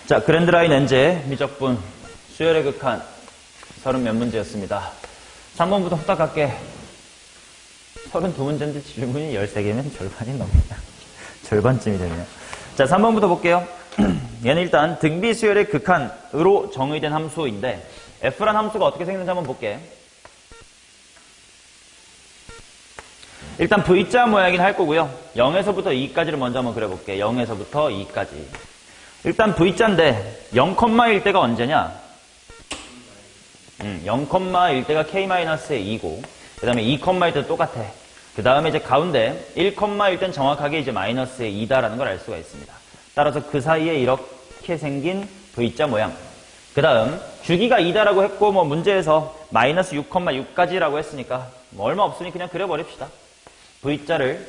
자, 그랜드라인 엔제 미적분 수열의 극한 30몇 문제였습니다. 3번부터 후딱 갈게. 32문제인데 질문이 13개면 절반이 넘네요. 절반쯤이 되네요. 자, 3번부터 볼게요. 얘는 일단 등비 수열의 극한으로 정의된 함수인데 f란 함수가 어떻게 생겼는지 한번 볼게. 일단 V자 모양이긴 할 거고요. 0에서부터 2까지를 먼저 한번 그려볼게. 0에서부터 2까지. 일단 V자인데 0,1 때가 언제냐? 0,1 때가 K-의 2고 그 다음에 2,1 때도 똑같아. 그 다음에 이제 가운데 1,1 때는 정확하게 이제 마이너스의 2다라는 걸 알 수가 있습니다. 따라서 그 사이에 이렇게 생긴 V자 모양. 그 다음 주기가 2다라고 했고 뭐 문제에서 마이너스 6,6까지라고 했으니까 뭐 얼마 없으니 그냥 그려버립시다. V자를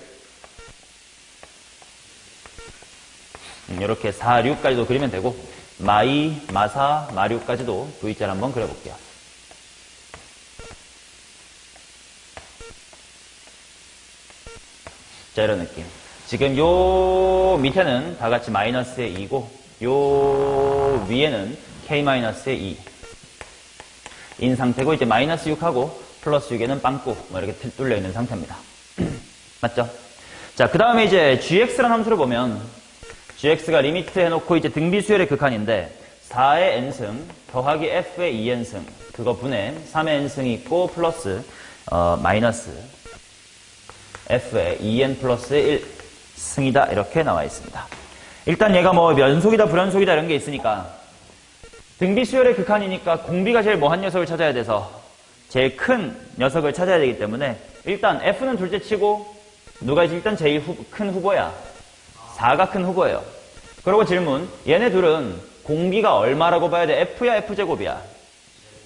이렇게 4, 6까지도 그리면 되고 마이, 마사, 마류까지도 V자를 한번 그려볼게요. 자, 이런 느낌. 지금 요 밑에는 다 같이 마이너스의 2고 요 위에는 K-의 2 인 상태고 이제 마이너스 6하고 플러스 6에는 빵꾸 뭐 이렇게 뚫려 있는 상태입니다. 맞죠? 자, 그 다음에 이제 gx라는 함수를 보면 gx가 리미트 해놓고 이제 등비수열의 극한인데 4의 n승 더하기 f의 2n승 그거 분의 3의 n승이 있고 플러스 마이너스 f의 2n 플러스 1승이다 이렇게 나와 있습니다. 일단 얘가 뭐 연속이다 불연속이다 이런 게 있으니까 등비수열의 극한이니까 공비가 제일 뭐한 녀석을 찾아야 돼서 제일 큰 녀석을 찾아야 되기 때문에 일단 f는 둘째 치고 누가 일단 제일 큰 후보야? 4가 큰 후보예요. 그리고 질문, 얘네 둘은 공비가 얼마라고 봐야 돼? f야 f제곱이야?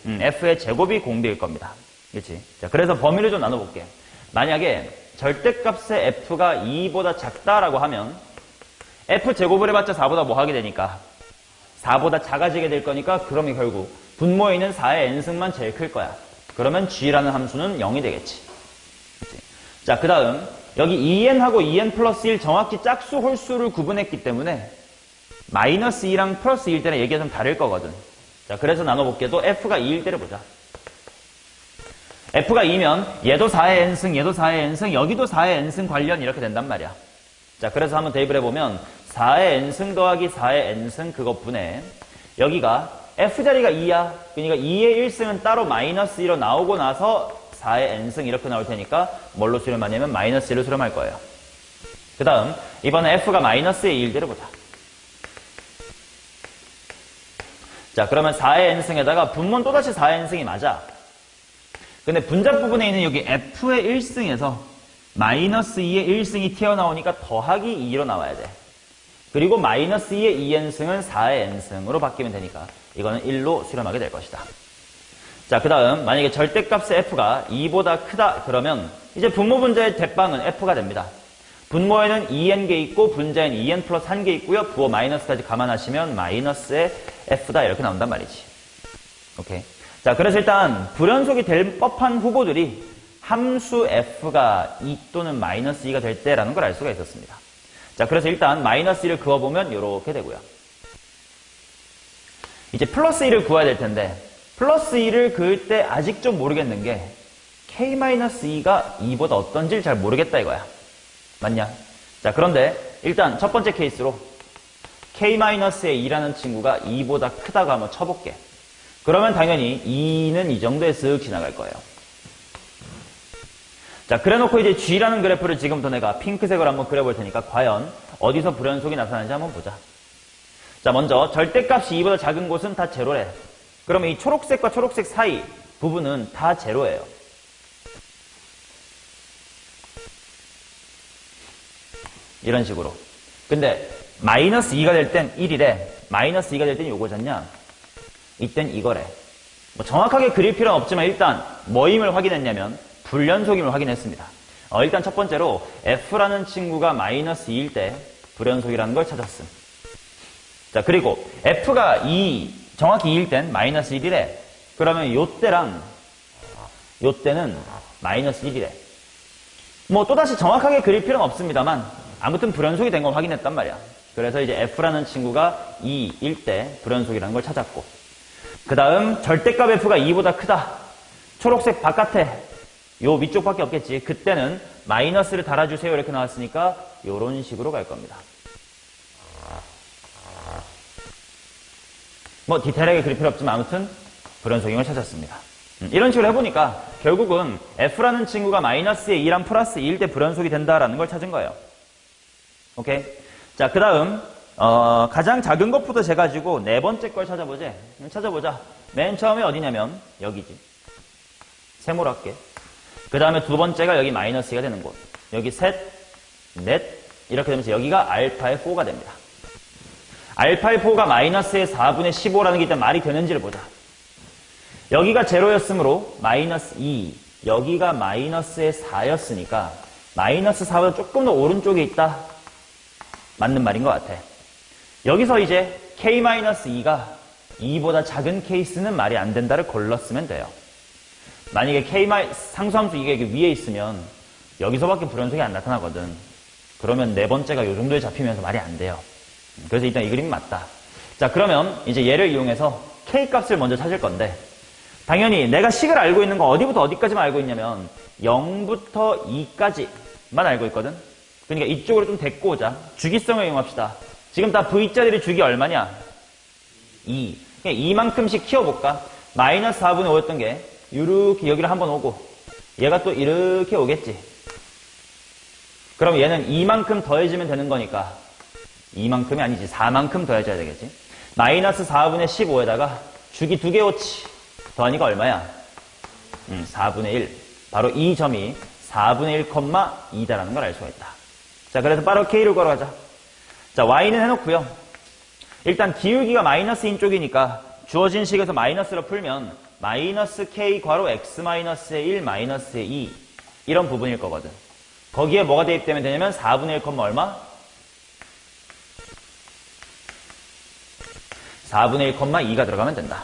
f의 제곱이 공비일 겁니다. 그렇지? 자, 그래서 범위를 좀 나눠볼게. 만약에 절대값의 f가 2보다 작다라고 하면 f제곱을 해봤자 4보다 뭐 하게 되니까 4보다 작아지게 될 거니까 그러면 결국 분모에 있는 4의 n승만 제일 클 거야. 그러면 g라는 함수는 0이 되겠지. 그치? 자, 그 다음 여기 2n하고 2n 플러스 1 정확히 짝수 홀수를 구분했기 때문에 마이너스 2랑 플러스 1 때는 얘기가 좀 다를 거거든. 자, 그래서 나눠볼게. 또 f가 2일 때를 보자. f가 2면 얘도 4의 n승, 얘도 4의 n승, 여기도 4의 n승 관련 이렇게 된단 말이야. 자, 그래서 한번 대입을 해보면 4의 n승 더하기 4의 n승 그것분에 여기가 f자리가 2야. 그러니까 2의 1승은 따로 마이너스 2로 나오고 나서 4의 n승 이렇게 나올 테니까 뭘로 수렴하냐면 마이너스 1로 수렴할 거예요. 그 다음 이번에 f가 마이너스의 1대를 보자. 자, 그러면 4의 n승에다가 분모는 또다시 4의 n승이 맞아. 근데 분자 부분에 있는 여기 f의 1승에서 마이너스 2의 1승이 튀어나오니까 더하기 2로 나와야 돼. 그리고 마이너스 2의 2n승은 4의 n승으로 바뀌면 되니까 이거는 1로 수렴하게 될 것이다. 자, 그 다음 만약에 절대값의 f가 2보다 크다 그러면 이제 분모 분자의 대빵은 f가 됩니다. 분모에는 2n개 있고 분자에는 2n 플러스 1개 있고요. 부호 마이너스까지 감안하시면 마이너스의 f다 이렇게 나온단 말이지. 오케이. 자, 그래서 일단 불연속이 될 법한 후보들이 함수 f가 2 또는 마이너스 2가 될 때라는 걸 알 수가 있었습니다. 자, 그래서 일단 마이너스 2를 그어보면 이렇게 되고요. 이제 플러스 2를 구해야 될 텐데 플러스 2를 그을 때 아직 좀 모르겠는 게 K-2가 2보다 어떤지를 잘 모르겠다 이거야. 맞냐? 자, 그런데 일단 첫 번째 케이스로 K-의 2라는 친구가 2보다 크다고 한번 쳐볼게. 그러면 당연히 2는 이 정도에 쓱 지나갈 거예요. 자, 그래놓고 이제 G라는 그래프를 지금부터 내가 핑크색으로 한번 그려볼 테니까 과연 어디서 불연속이 나타나는지 한번 보자. 자, 먼저 절대값이 2보다 작은 곳은 다 제로래. 그러면 이 초록색과 초록색 사이 부분은 다 제로예요. 이런 식으로. 근데 마이너스 2가 될 땐 1이래. 마이너스 2가 될 땐 요거잖냐? 이땐 이거래. 뭐 정확하게 그릴 필요는 없지만 일단 뭐임을 확인했냐면 불연속임을 확인했습니다. 일단 첫 번째로 f라는 친구가 마이너스 2일 때 불연속이라는 걸 찾았음. 자, 그리고 f가 정확히 2일 땐 마이너스 1이래. 그러면 요때랑 요때는 마이너스 1이래. 뭐 또다시 정확하게 그릴 필요는 없습니다만 아무튼 불연속이 된 걸 확인했단 말이야. 그래서 이제 F라는 친구가 2일 때 불연속이라는 걸 찾았고, 그 다음 절대값 F가 2보다 크다. 초록색 바깥에 요 위쪽밖에 없겠지. 그때는 마이너스를 달아주세요 이렇게 나왔으니까 요런 식으로 갈 겁니다. 뭐 디테일하게 그릴 필요 없지만 아무튼 불연속인 걸 찾았습니다. 이런 식으로 해보니까 결국은 F라는 친구가 마이너스에 2랑 플러스 2일 때 불연속이 된다라는 걸 찾은 거예요. 오케이? 자, 그 다음 가장 작은 것부터 재가지고 네 번째 걸 찾아보자. 맨 처음에 어디냐면 여기지. 세모랄게. 그 다음에 두 번째가 여기 마이너스 2가 되는 곳. 여기 셋, 넷 이렇게 되면서 여기가 알파의 4가 됩니다. 알파의 4가 마이너스의 4분의 15라는 게 일단 말이 되는지를 보자. 여기가 제로였으므로 마이너스 2, 여기가 마이너스의 4였으니까 마이너스 4보다 조금 더 오른쪽에 있다. 맞는 말인 것 같아. 여기서 이제 k-2가 2보다 작은 케이스는 말이 안 된다를 걸렀으면 돼요. 만약에 상수함수 이게 위에 있으면 여기서밖에 불연속이 안 나타나거든. 그러면 네 번째가 요 정도에 잡히면서 말이 안 돼요. 그래서 일단 이 그림이 맞다. 자, 그러면 이제 얘를 이용해서 k 값을 먼저 찾을 건데, 당연히 내가 식을 알고 있는 건 어디부터 어디까지만 알고 있냐면 0부터 2까지만 알고 있거든. 그러니까 이쪽으로 좀 데리고 오자. 주기성을 이용합시다. 지금 다 V자리의 주기 얼마냐? 2. 그냥 이만큼씩 키워볼까? 마이너스 4분의 5였던 게 이렇게 여기를 한번 오고 얘가 또 이렇게 오겠지. 그럼 얘는 이만큼 더해지면 되는 거니까 이만큼이 아니지. 4만큼 더해져야 되겠지. 마이너스 4분의 15에다가 주기 2개 오치 더하니까 얼마야? 4분의 1. 바로 이 점이 4분의 1,2다라는 걸 알 수가 있다. 자, 그래서 바로 K를 걸어가자. 자, Y는 해놓고요. 일단 기울기가 마이너스인 쪽이니까 주어진 식에서 마이너스로 풀면 마이너스 K 괄호 X 마이너스의 1 마이너스의 2 이런 부분일 거거든. 거기에 뭐가 대입되면 되냐면 4분의 1, 얼마? 4분의 1,2가 들어가면 된다.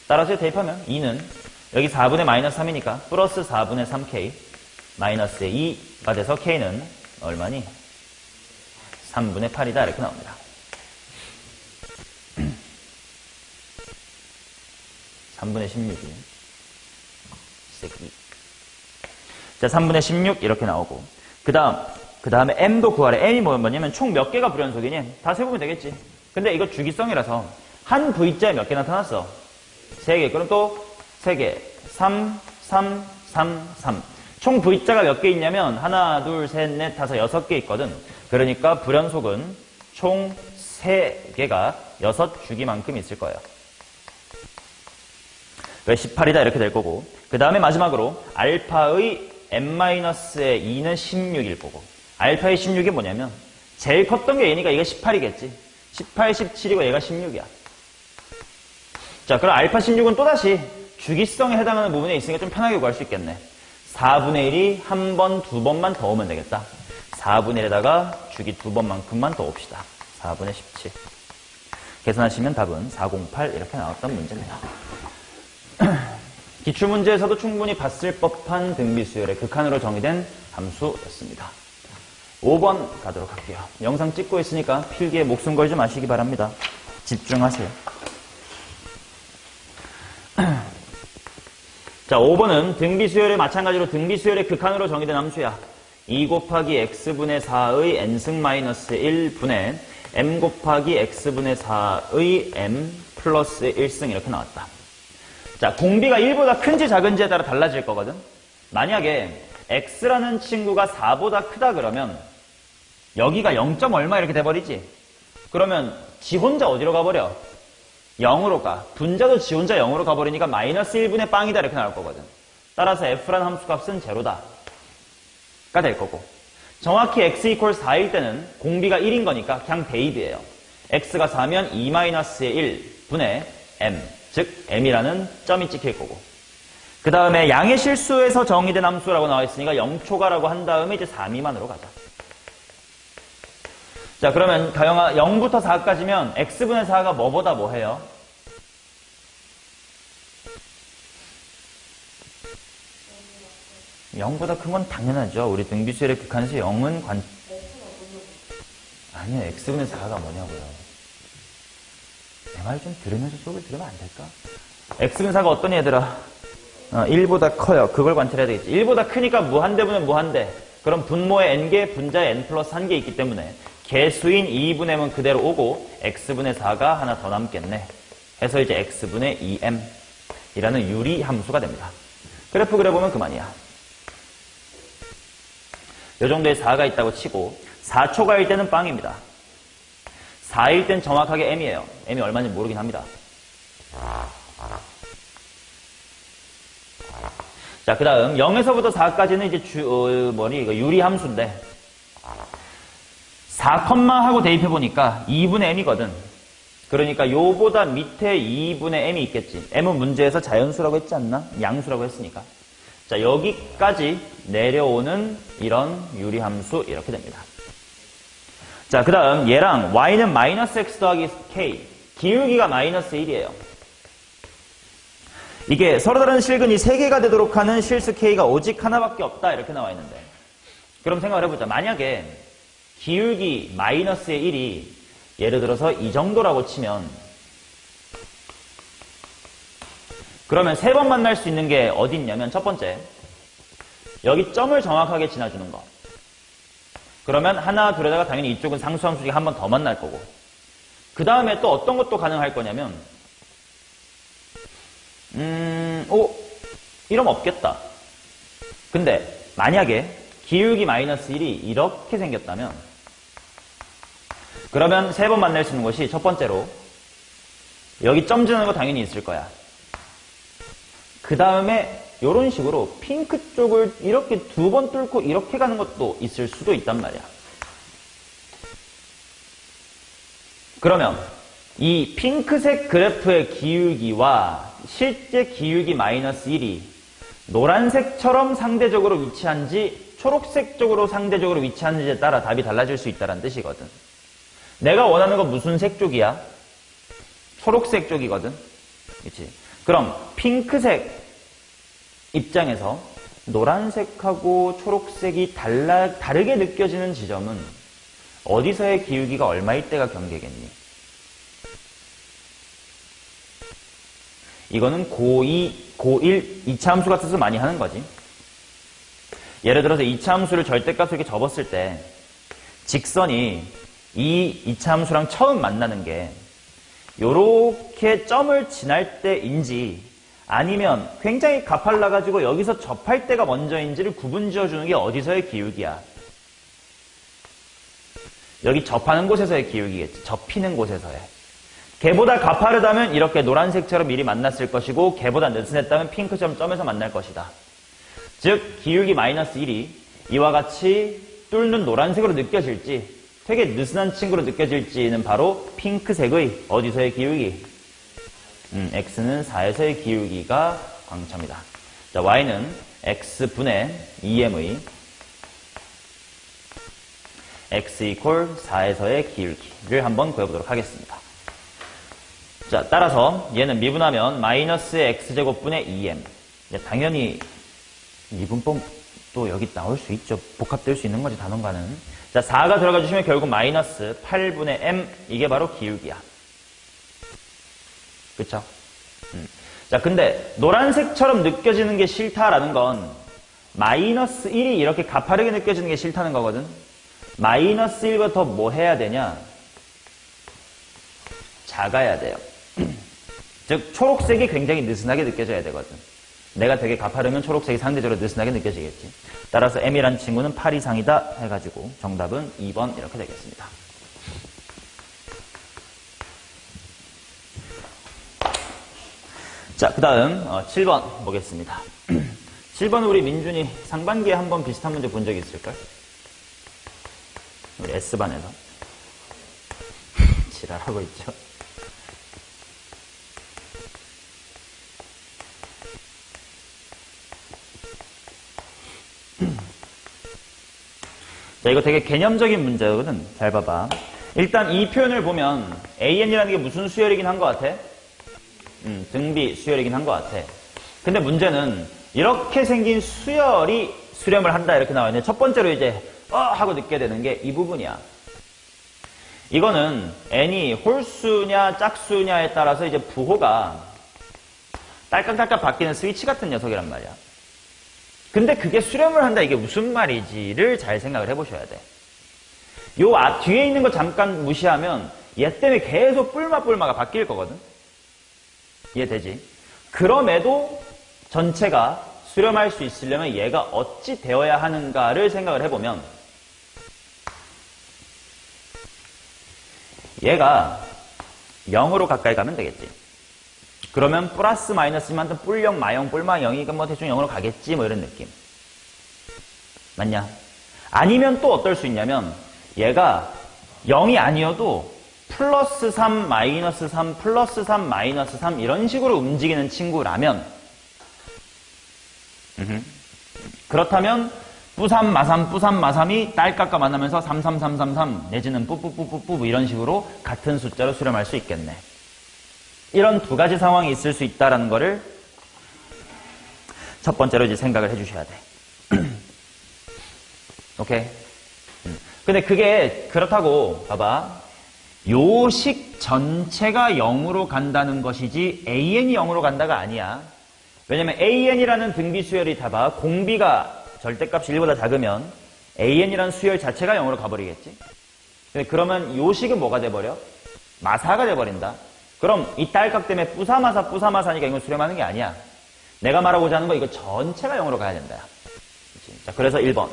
따라서 대입하면 2는 여기 4분의 마이너스 3이니까 플러스 4분의 3K 마이너스의 2가 돼서 K는 얼마니? 3분의 8이다 이렇게 나옵니다. 3분의 16이네. 새끼. 자, 3분의 16 이렇게 나오고 그 다음에 M도 구하래. M이 뭐냐면 총 몇 개가 불연속이니? 다 세보면 되겠지. 근데 이거 주기성이라서 한 V자에 몇 개 나타났어? 3개. 그럼 또 3개. 3, 3, 3, 3. 총 V자가 몇 개 있냐면 하나, 둘, 셋, 넷, 다섯, 6개 있거든. 그러니까 불연속은 총 3개가 6주기만큼 있을 거예요. 왜 18이다 이렇게 될 거고 그 다음에 마지막으로 알파의 n-의 2는 16일 거고 알파의 16이 뭐냐면 제일 컸던 게 얘니까 얘가 18이겠지. 18, 17이고 얘가 16이야. 자, 그럼 알파 16은 또다시 주기성에 해당하는 부분에 있으니까 좀 편하게 구할 수 있겠네. 4분의 1이 한 번, 두 번만 더 오면 되겠다. 4분의 1에다가 주기 두 번만큼만 더 옵시다. 4분의 17. 계산하시면 답은 408 이렇게 나왔던 문제입니다. 기출문제에서도 충분히 봤을 법한 등비수열의 극한으로 정의된 함수였습니다. 5번 가도록 할게요. 영상 찍고 있으니까 필기에 목숨 걸지 마시기 바랍니다. 집중하세요. 자, 5번은 등비수열에 마찬가지로 등비수열의 극한으로 정의된 함수야. 2 곱하기 x분의 4의 n승 마이너스 1분의 m 곱하기 x분의 4의 m 플러스 1승 이렇게 나왔다. 자, 공비가 1보다 큰지 작은지에 따라 달라질 거거든. 만약에 x라는 친구가 4보다 크다 그러면 여기가 0. 얼마 이렇게 돼버리지. 그러면 지 혼자 어디로 가버려? 0으로 가. 분자도 지 혼자 0으로 가버리니까 마이너스 1분의 빵이다 이렇게 나올 거거든. 따라서 f라는 함수값은 제로다 가 될 거고, 정확히 x equals 4일 때는 공비가 1인 거니까 그냥 대입이에요. x가 4면 2-의 1분의 m, 즉 m이라는 점이 찍힐 거고, 그 다음에 양의 실수에서 정의된 함수라고 나와 있으니까 0초가라고 한 다음에 이제 3 미만으로 가자. 자, 그러면 가영아 0부터 4까지면 x분의 4가 뭐보다 뭐해요? (0보다) 큰 건 당연하죠. 우리 등비수열의 극한에서 0은 아니요, x분의 4가 뭐냐고요. 내 말 좀 들으면서 수업을 들으면 안 될까? x분의 4가 어떤 얘들아? 1보다 커요. 그걸 관찰해야 되겠지. 1보다 크니까 무한대분은 무한대. 그럼 분모에 n개, 분자에 n 플러스 1개 있기 때문에 개수인 2분의 m은 그대로 오고 x분의 4가 하나 더 남겠네. 해서 이제 x분의 2m 이라는 유리 함수가 됩니다. 그래프 그려보면 그만이야. 요 정도의 4가 있다고 치고 4초가일 때는 빵입니다. 4일 땐 정확하게 m이에요. m이 얼마인지 모르긴 합니다. 자, 그 다음 0에서부터 4까지는 이제 유리 함수인데 4, 하고 대입해보니까 2분의 m이거든. 그러니까 요보다 밑에 2분의 m이 있겠지. m은 문제에서 자연수라고 했지 않나? 양수라고 했으니까. 자, 여기까지 내려오는 이런 유리함수 이렇게 됩니다. 자, 그 다음 얘랑 y는 마이너스 x 더하기 k, 기울기가 마이너스 1이에요. 이게 서로 다른 실근이 3개가 되도록 하는 실수 k가 오직 하나밖에 없다 이렇게 나와 있는데, 그럼 생각을 해보자. 만약에 기울기 마이너스의 1이 예를 들어서 이 정도라고 치면, 그러면 3번 만날 수 있는 게 어디 있냐면, 첫 번째 여기 점을 정확하게 지나주는 거. 그러면 하나 둘에다가 당연히 이쪽은 상수함수가 한 번 더 만날 거고, 그 다음에 또 어떤 것도 가능할 거냐면 이러면 없겠다. 근데 만약에 기울기 마이너스 1이 이렇게 생겼다면, 그러면 3번 만날 수 있는 것이 첫 번째로 여기 점 지나는 거 당연히 있을 거야. 그 다음에 이런 식으로 핑크 쪽을 이렇게 2번 뚫고 이렇게 가는 것도 있을 수도 있단 말이야. 그러면 이 핑크색 그래프의 기울기와 실제 기울기 마이너스 1이 노란색처럼 상대적으로 위치한지 초록색 쪽으로 상대적으로 위치하는지에 따라 답이 달라질 수 있다는 뜻이거든. 내가 원하는 건 무슨 색 쪽이야? 초록색 쪽이거든. 그치? 그럼 핑크색 입장에서 노란색하고 초록색이 다르게 느껴지는 지점은 어디서의 기울기가 얼마일 때가 경계겠니? 이거는 고2, 고1, 2차 함수 같은 거 많이 하는 거지. 예를 들어서 2차 함수를 절대값으로 이렇게 접었을 때 직선이 이 2차 함수랑 처음 만나는 게 요렇게 점을 지날 때인지 아니면 굉장히 가팔라가지고 여기서 접할 때가 먼저인지를 구분 지어주는 게 어디서의 기울기야? 여기 접하는 곳에서의 기울기겠지. 접히는 곳에서의. 걔보다 가파르다면 이렇게 노란색처럼 미리 만났을 것이고, 걔보다 느슨했다면 핑크처럼 점에서 만날 것이다. 즉 기울기 마이너스 1이 이와 같이 뚫는 노란색으로 느껴질지 되게 느슨한 친구로 느껴질지는 바로 핑크색의 어디서의 기울기? x는 4에서의 기울기가 광점이다. 자, y는 x분의 2m의 x 이퀄 4에서의 기울기를 한번 구해보도록 하겠습니다. 자, 따라서 얘는 미분하면 마이너스 x제곱분의 2m. 당연히 미분법도 여기 나올 수 있죠. 복합될 수 있는 거지, 단원과는. 자, 4가 들어가 주시면 결국 마이너스 8분의 m, 이게 바로 기울기야. 그쵸? 자, 근데 노란색처럼 느껴지는 게 싫다라는 건 마이너스 1이 이렇게 가파르게 느껴지는 게 싫다는 거거든. 마이너스 1보다 더 뭐 해야 되냐? 작아야 돼요. 즉 초록색이 굉장히 느슨하게 느껴져야 되거든. 내가 되게 가파르면 초록색이 상대적으로 느슨하게 느껴지겠지. 따라서 m이란 친구는 8 이상이다 해가지고 정답은 2번 이렇게 되겠습니다. 자, 그 다음 7번 보겠습니다. 7번은 우리 민준이 상반기에 한번 비슷한 문제 본 적이 있을걸? 우리 S반에서 지랄하고 있죠. 자, 이거 되게 개념적인 문제거든. 잘 봐봐. 일단 이 표현을 보면 AN이라는 게 무슨 수열이긴 한 것 같아? 등비 수열이긴 한 것 같아. 근데 문제는 이렇게 생긴 수열이 수렴을 한다 이렇게 나와 있는데, 첫 번째로 이제 하고 느껴야 되는 게 이 부분이야. 이거는 n이 홀수냐 짝수냐에 따라서 이제 부호가 딸깍딸깍 바뀌는 스위치 같은 녀석이란 말이야. 근데 그게 수렴을 한다 이게 무슨 말이지를 잘 생각을 해보셔야 돼. 요 뒤에 있는 거 잠깐 무시하면 얘 때문에 계속 뿔마가 바뀔 거거든. 이해되지? 그럼에도 전체가 수렴할 수 있으려면 얘가 어찌 되어야 하는가를 생각을 해보면 얘가 0으로 가까이 가면 되겠지. 그러면 플러스 마이너스만 뿔0, 마영, 뿔마 0이 뭐 대충 0으로 가겠지 뭐 이런 느낌. 맞냐? 아니면 또 어떨 수 있냐면 얘가 0이 아니어도 플러스 3, 마이너스 3, 플러스 3, 마이너스 3 이런 식으로 움직이는 친구라면 그렇다면 뿌삼, 마삼, 뿌삼, 마삼이 딸깍과 만나면서 3, 3, 3, 3, 3 내지는 뿌뿌뿌뿌뿌 이런 식으로 같은 숫자로 수렴할 수 있겠네. 이런 두 가지 상황이 있을 수 있다는 거를 첫 번째로 이제 생각을 해주셔야 돼. 오케이? 근데 그게 그렇다고 봐봐. 요 식 전체가 0으로 간다는 것이지 AN이 0으로 간다가 아니야. 왜냐면 AN이라는 등비 수열이 봐봐. 공비가 절대값이 1보다 작으면 AN이라는 수열 자체가 0으로 가버리겠지. 근데 그러면 요 식은 뭐가 돼버려? 마사가 돼버린다. 그럼 이 딸깍 때문에 뿌사마사니까 이건 수렴하는 게 아니야. 내가 말하고자 하는 거 이거 전체가 0으로 가야 된다. 그치? 자, 그래서 1번.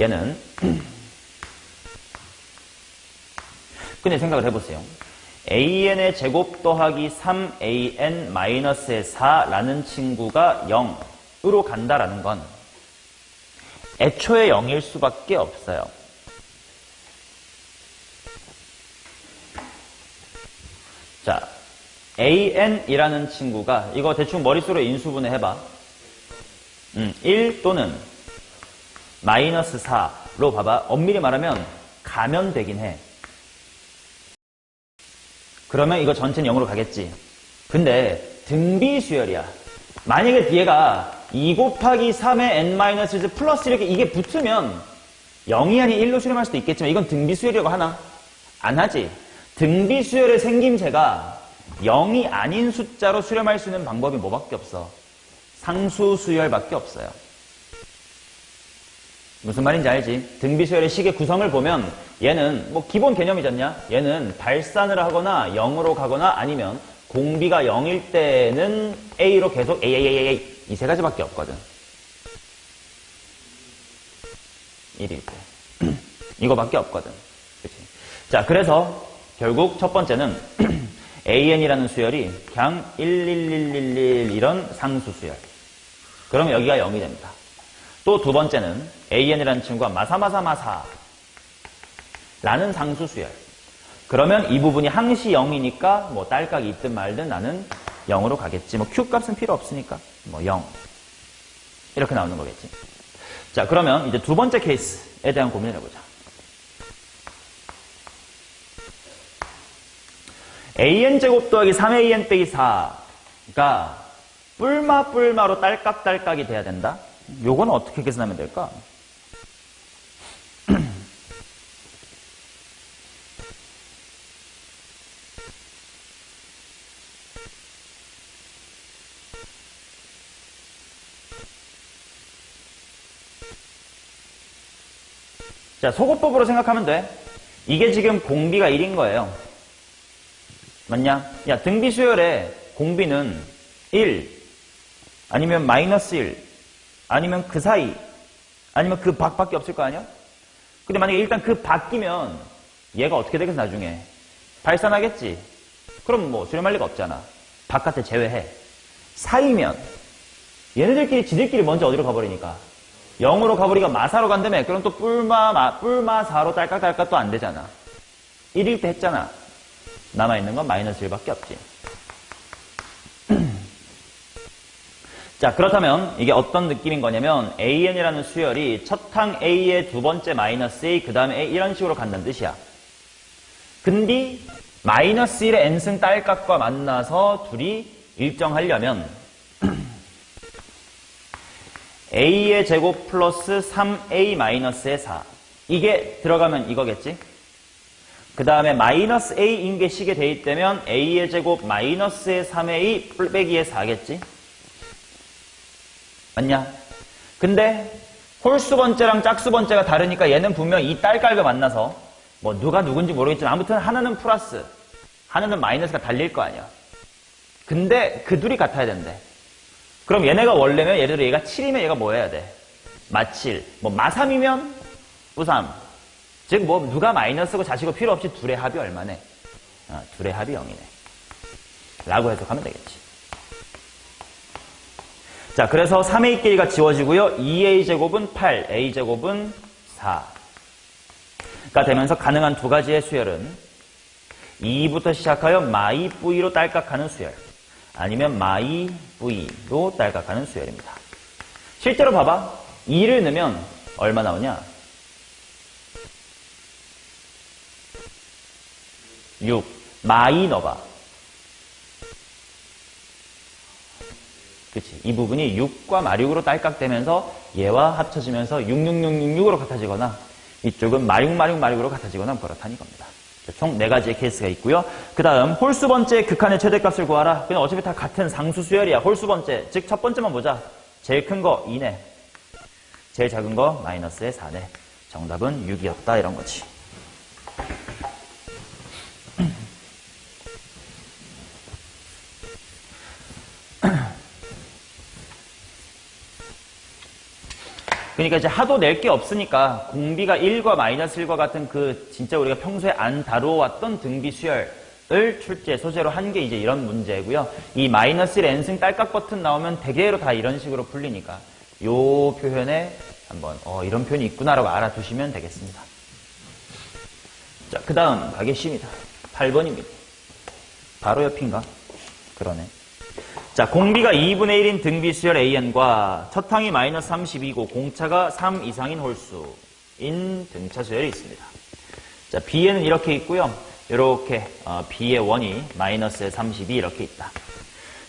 얘는 근데 생각을 해보세요. AN의 제곱 더하기 3AN 마이너스의 4라는 친구가 0으로 간다라는 건 애초에 0일 수밖에 없어요. 자, AN이라는 친구가 이거 대충 머릿속으로 인수분해 해봐. 1 또는 마이너스 4로 봐봐. 엄밀히 말하면 가면 되긴 해. 그러면 이거 전체는 0으로 가겠지. 근데 등비 수열이야. 만약에 뒤에가 2 곱하기 3의 n-1 플러스 이렇게 이게 붙으면 0이 아닌 1로 수렴할 수도 있겠지만 이건 등비 수열이라고 하나? 안 하지. 등비 수열의 생김새가 0이 아닌 숫자로 수렴할 수 있는 방법이 뭐밖에 없어? 상수 수열밖에 없어요. 무슨 말인지 알지? 등비 수열의 식의 구성을 보면 얘는 뭐 기본 개념이잖냐? 얘는 발산을 하거나 0으로 가거나 아니면 공비가 0일 때는 A로 계속 A 이 세 가지밖에 없거든. 1일 때. 이거밖에 없거든. 그치? 자, 그래서 결국 첫 번째는 AN이라는 수열이 그냥 11111 이런 상수 수열. 그러면 여기가 0이 됩니다. 또 두 번째는 AN이라는 친구가 마사마사마사 라는 상수 수열. 그러면 이 부분이 항시 0이니까 뭐 딸깍이 있든 말든 나는 0으로 가겠지. 뭐 Q 값은 필요 없으니까 뭐 0. 이렇게 나오는 거겠지. 자, 그러면 이제 두 번째 케이스에 대한 고민을 해보자. AN제곱 더하기 3AN 빼기 4가 뿔마로 딸깍딸깍이 돼야 된다? 요건 어떻게 계산하면 될까? 자, 소거법으로 생각하면 돼. 이게 지금 공비가 1인 거예요. 맞냐? 야, 등비 수열의 공비는 1, 아니면 마이너스 1, 아니면 그 사이, 아니면 그 밖에 없을 거 아니야? 근데 만약에 일단 그 밖이면 얘가 어떻게 되겠어, 나중에? 발산하겠지? 그럼 뭐 수렴할 리가 없잖아. 바깥에 제외해. 사이면 얘네들끼리 지들끼리 먼저 어디로 가버리니까 0으로 가버리니까 마사로 간다며. 그럼 또 뿔마사로 딸깍딸깍 또 안 되잖아. 1일 때 했잖아. 남아있는 건 마이너스 1밖에 없지. 자, 그렇다면 이게 어떤 느낌인 거냐면 AN이라는 수열이 첫 항 A의 두 번째 마이너스 A 그 다음에 A 이런 식으로 간다는 뜻이야. 근데 마이너스 1의 n승 딸깍과 만나서 둘이 일정하려면 A의 제곱 플러스 3A 마이너스의 4 이게 들어가면 이거겠지? 그 다음에 마이너스 a인 게 식에 돼 있다면 a의 제곱 마이너스의 3a 빼기의 4겠지? 맞냐? 근데 홀수 번째랑 짝수 번째가 다르니까 얘는 분명 이 딸깔과 만나서 뭐 누가 누군지 모르겠지만 아무튼 하나는 플러스, 하나는 마이너스가 달릴 거 아니야. 근데 그 둘이 같아야 된대. 그럼 얘네가 원래면 예를 들어 얘가 7이면 얘가 뭐 해야 돼? 마7. 뭐 마3이면 우3. 즉 뭐 누가 마이너스고 자시고 필요 없이 둘의 합이 얼마네? 둘의 합이 0이네. 라고 해석하면 되겠지. 자, 그래서 3a끼리가 지워지고요. 2a제곱은 8, a제곱은 4가 되면서 가능한 두 가지의 수열은 2부터 시작하여 마이 v로 딸깍하는 수열, 아니면 마이 v로 딸깍하는 수열입니다. 실제로 봐봐. 2를 넣으면 얼마 나오냐? 6. 마이 넣어봐. 그치. 이 부분이 6과 마6으로 딸깍되면서 얘와 합쳐지면서 66666으로 같아지거나 이쪽은 마6으로 같아지거나 그렇다는 겁니다. 총 4가지의 케이스가 있고요. 그 다음 홀수 번째 극한의 최대값을 구하라. 그냥 어차피 다 같은 상수 수열이야. 홀수 번째. 즉 첫 번째만 보자. 제일 큰 거 2네. 제일 작은 거 마이너스의 4네. 정답은 6이었다 이런 거지. 그러니까 이제 하도 낼 게 없으니까 공비가 1과 마이너스 1과 같은 그 진짜 우리가 평소에 안 다루어왔던 등비 수열을 출제 소재로 한 게 이제 이런 문제고요. 이 마이너스 1 n승 딸깍 버튼 나오면 대개로 다 이런 식으로 풀리니까 요 표현에 한번 이런 표현이 있구나라고 알아두시면 되겠습니다. 자, 그 다음 가게 C입니다. 8번입니다. 바로 옆인가? 그러네. 자, 공비가 2분의 1인 등비 수열 AN과 첫 항이 마이너스 32고 공차가 3 이상인 홀수인 등차 수열이 있습니다. 자, B에는 이렇게 있고요. 이렇게 B의 원이 마이너스의 32 이렇게 있다.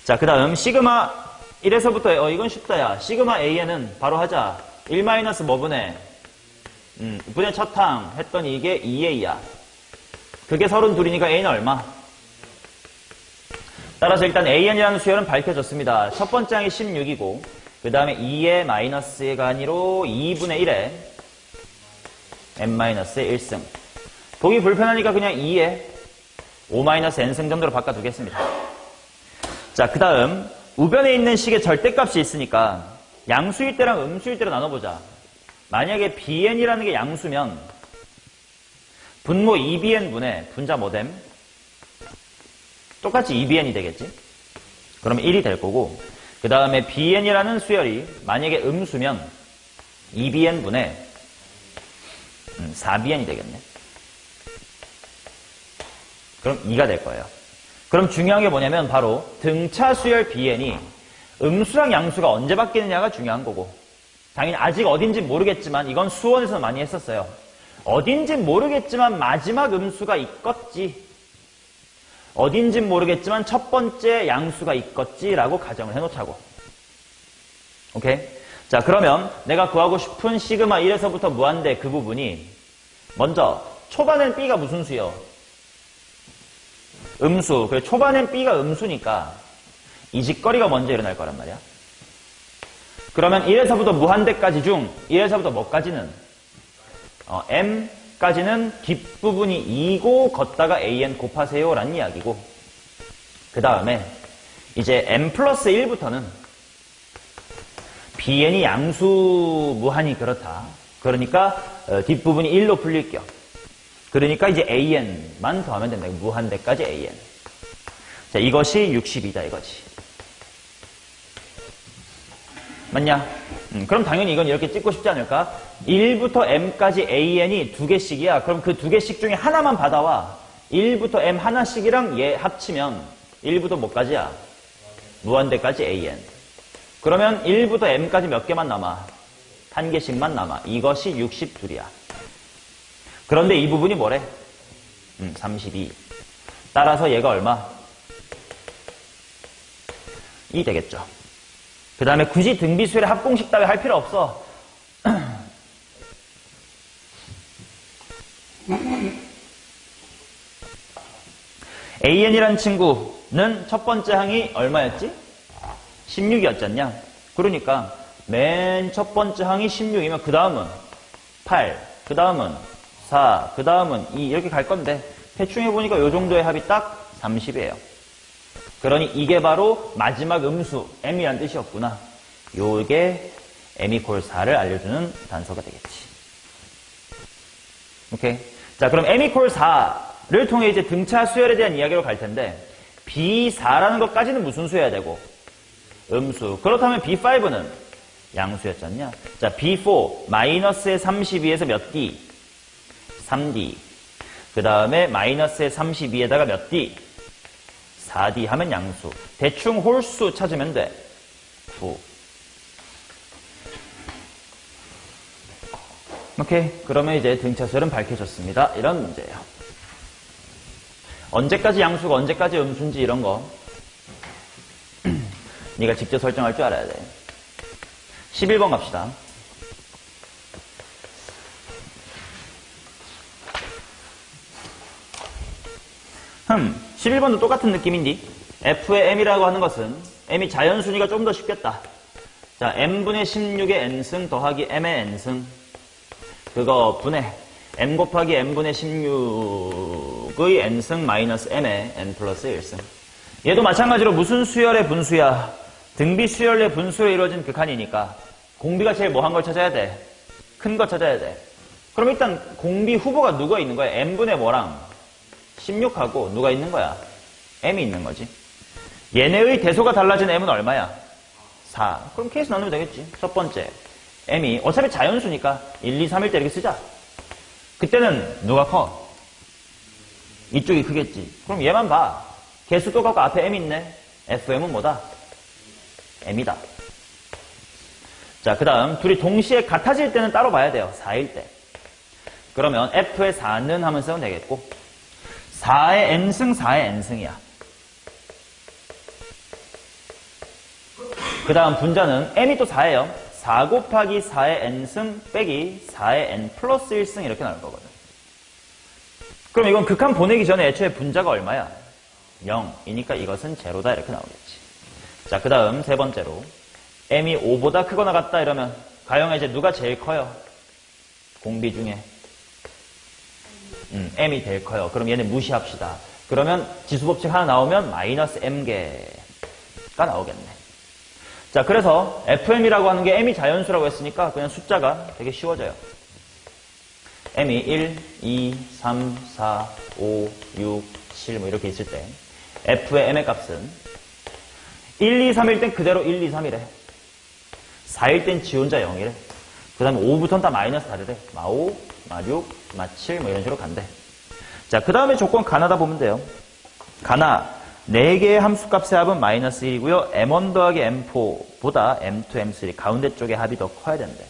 자, 그 다음 시그마 1에서부터 이건 쉽다 야. 시그마 AN은 바로 하자. 1 마이너스 뭐 분의 분의 첫 항 했더니 이게 2A야. 그게 32이니까 A는 얼마? 따라서 일단 AN이라는 수열은 밝혀졌습니다. 첫 번째 항이 16이고 그 다음에 2의 마이너스의 간이로 2분의 1에 n-의 1승. 보기 불편하니까 그냥 2에 5-n승 정도로 바꿔두겠습니다. 자, 그 다음 우변에 있는 식의 절대값이 있으니까 양수일 때랑 음수일 때로 나눠보자. 만약에 bn이라는 게 양수면 분모 2bn분의 분자 뭐됨? 똑같이 2bn이 되겠지? 그러면 1이 될 거고 그 다음에 bn이라는 수열이 만약에 음수면 2bn분의 4bn이 되겠네. 그럼 2가 될 거예요. 그럼 중요한 게 뭐냐면 바로 등차 수열 bn이 음수랑 양수가 언제 바뀌느냐가 중요한 거고 당연히 아직 어딘지 모르겠지만 이건 수원에서 많이 했었어요. 어딘지 모르겠지만 마지막 음수가 있겠지. 어딘진 모르겠지만 첫 번째 양수가 있겠지라고 가정을 해놓자고. 오케이? 자, 그러면 내가 구하고 싶은 시그마 1에서부터 무한대 그 부분이 먼저 초반엔 B가 무슨 수요? 음수. 그래, 초반엔 B가 음수니까 이 짓거리가 먼저 일어날 거란 말이야. 그러면 1에서부터 무한대까지 중 1에서부터 뭐까지는? M까지는 뒷부분이 2고 걷다가 AN 곱하세요 라는 이야기고 그 다음에 이제 M 플러스 1부터는 BN이 양수 무한이 그렇다. 그러니까 뒷부분이 1로 풀릴 겸 그러니까 이제 AN만 더하면 된다. 무한대까지 AN. 자, 이것이 60이다 이거지. 맞냐? 그럼 당연히 이건 이렇게 찍고 싶지 않을까? 1부터 M까지 AN이 2개씩이야. 그럼 그 2개씩 중에 하나만 받아와. 1부터 M 하나씩이랑 얘 합치면 1부터 뭐까지야? 무한대까지 AN. 그러면 1부터 M까지 몇 개만 남아? 한 개씩만 남아. 이것이 62이야. 그런데 이 부분이 뭐래? 32. 따라서 얘가 얼마? 2 되겠죠. 그 다음에 굳이 등비수열의 합공식 따위 할 필요 없어. AN이라는 친구는 첫 번째 항이 얼마였지? 16이었잖냐? 그러니까 맨 첫 번째 항이 16이면 그 다음은 8, 그 다음은 4, 그 다음은 2 이렇게 갈 건데 대충 해보니까 요 정도의 합이 딱 30이에요. 그러니 이게 바로 마지막 음수 M이란 뜻이었구나. 요게 M=4를 알려주는 단서가 되겠지. 오케이. 자, 그럼 M=4를 통해 이제 등차 수열에 대한 이야기로 갈 텐데 B4라는 것까지는 무슨 수여야 되고? 음수. 그렇다면 B5는 양수였잖냐? 자, B4 마이너스의 32에서 몇 D? 3D. 그 다음에 마이너스의 32에다가 몇 D? 4D 하면 양수. 대충 홀수 찾으면 돼. 9. 오케이. 그러면 이제 등차수열은 밝혀졌습니다. 이런 문제예요. 언제까지 양수가 언제까지 음수인지 이런 거 네가 직접 설정할 줄 알아야 돼. 11번 갑시다. 11번도 똑같은 느낌인데 F의 M이라고 하는 것은 M이 자연순위가 좀 더 쉽겠다. 자, M분의 16의 N승 더하기 M의 N승 그거 분해 M 곱하기 M분의 16의 N승 마이너스 M의 N 플러스 1승. 얘도 마찬가지로 무슨 수열의 분수야? 등비 수열의 분수로 이루어진 극한이니까 공비가 제일 뭐 한 걸 찾아야 돼? 큰 거 찾아야 돼. 그럼 일단 공비 후보가 누가 있는 거야? M분의 뭐랑? 16하고 누가 있는 거야? M이 있는 거지. 얘네의 대소가 달라진 M은 얼마야? 4. 그럼 케이스 나누면 되겠지. 첫 번째 M이 어차피 자연수니까 1, 2, 3일 때 이렇게 쓰자. 그때는 누가 커? 이쪽이 크겠지. 그럼 얘만 봐. 개수 똑같고 앞에 M 있네. FM은 뭐다? M이다. 자, 그 다음 둘이 동시에 같아질 때는 따로 봐야 돼요. 4일 때. 그러면 F의 4는 하면 쓰면 되겠고 4의 N승 4의 N승이야. 그 다음 분자는 M이 또 4예요. 4 곱하기 4의 N승 빼기 4의 N 플러스 1승 이렇게 나올 거거든. 그럼 이건 극한 보내기 전에 애초에 분자가 얼마야? 0이니까 이것은 제로다 이렇게 나오겠지. 자, 그 다음 세 번째로 M이 5보다 크거나 같다 이러면 가영아 이제 누가 제일 커요? 공비 중에 M이 제일 커요. 그럼 얘네 무시합시다. 그러면 지수법칙 하나 나오면 마이너스 M개가 나오겠네. 자, 그래서 FM이라고 하는 게 M이 자연수라고 했으니까 그냥 숫자가 되게 쉬워져요. M이 1, 2, 3, 4, 5, 6, 7 뭐 이렇게 있을 때 F의 M의 값은 1, 2, 3일 땐 그대로 1, 2, 3이래. 4일 땐 지 혼자 0이래. 그 다음에 5부터는 다 마이너스 다르래. 마 5, 마 6, 마 7 뭐 이런 식으로 간대. 자, 그 다음에 조건 가나다 보면 돼요. 가나 4개의 함수값의 합은 마이너스 1이고요. M1 더하기 M4보다 M2, M3 가운데 쪽의 합이 더 커야 된대.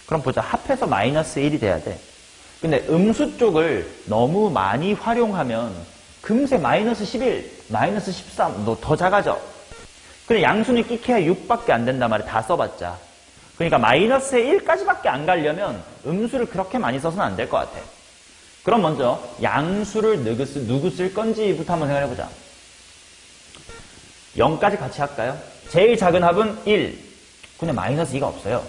그럼 보자. 합해서 마이너스 1이 돼야 돼. 근데 음수 쪽을 너무 많이 활용하면 금세 마이너스 11, 마이너스 13 너 더 작아져. 근데 양수는 끼케야 6밖에 안 된단 말이야. 다 써봤자. 그러니까 마이너스의 1까지밖에 안 가려면 음수를 그렇게 많이 써서는 안 될 것 같아. 그럼 먼저 양수를 누구 쓸 건지부터 한번 생각해보자. 0까지 같이 할까요? 제일 작은 합은 1. 근데 마이너스 2가 없어요.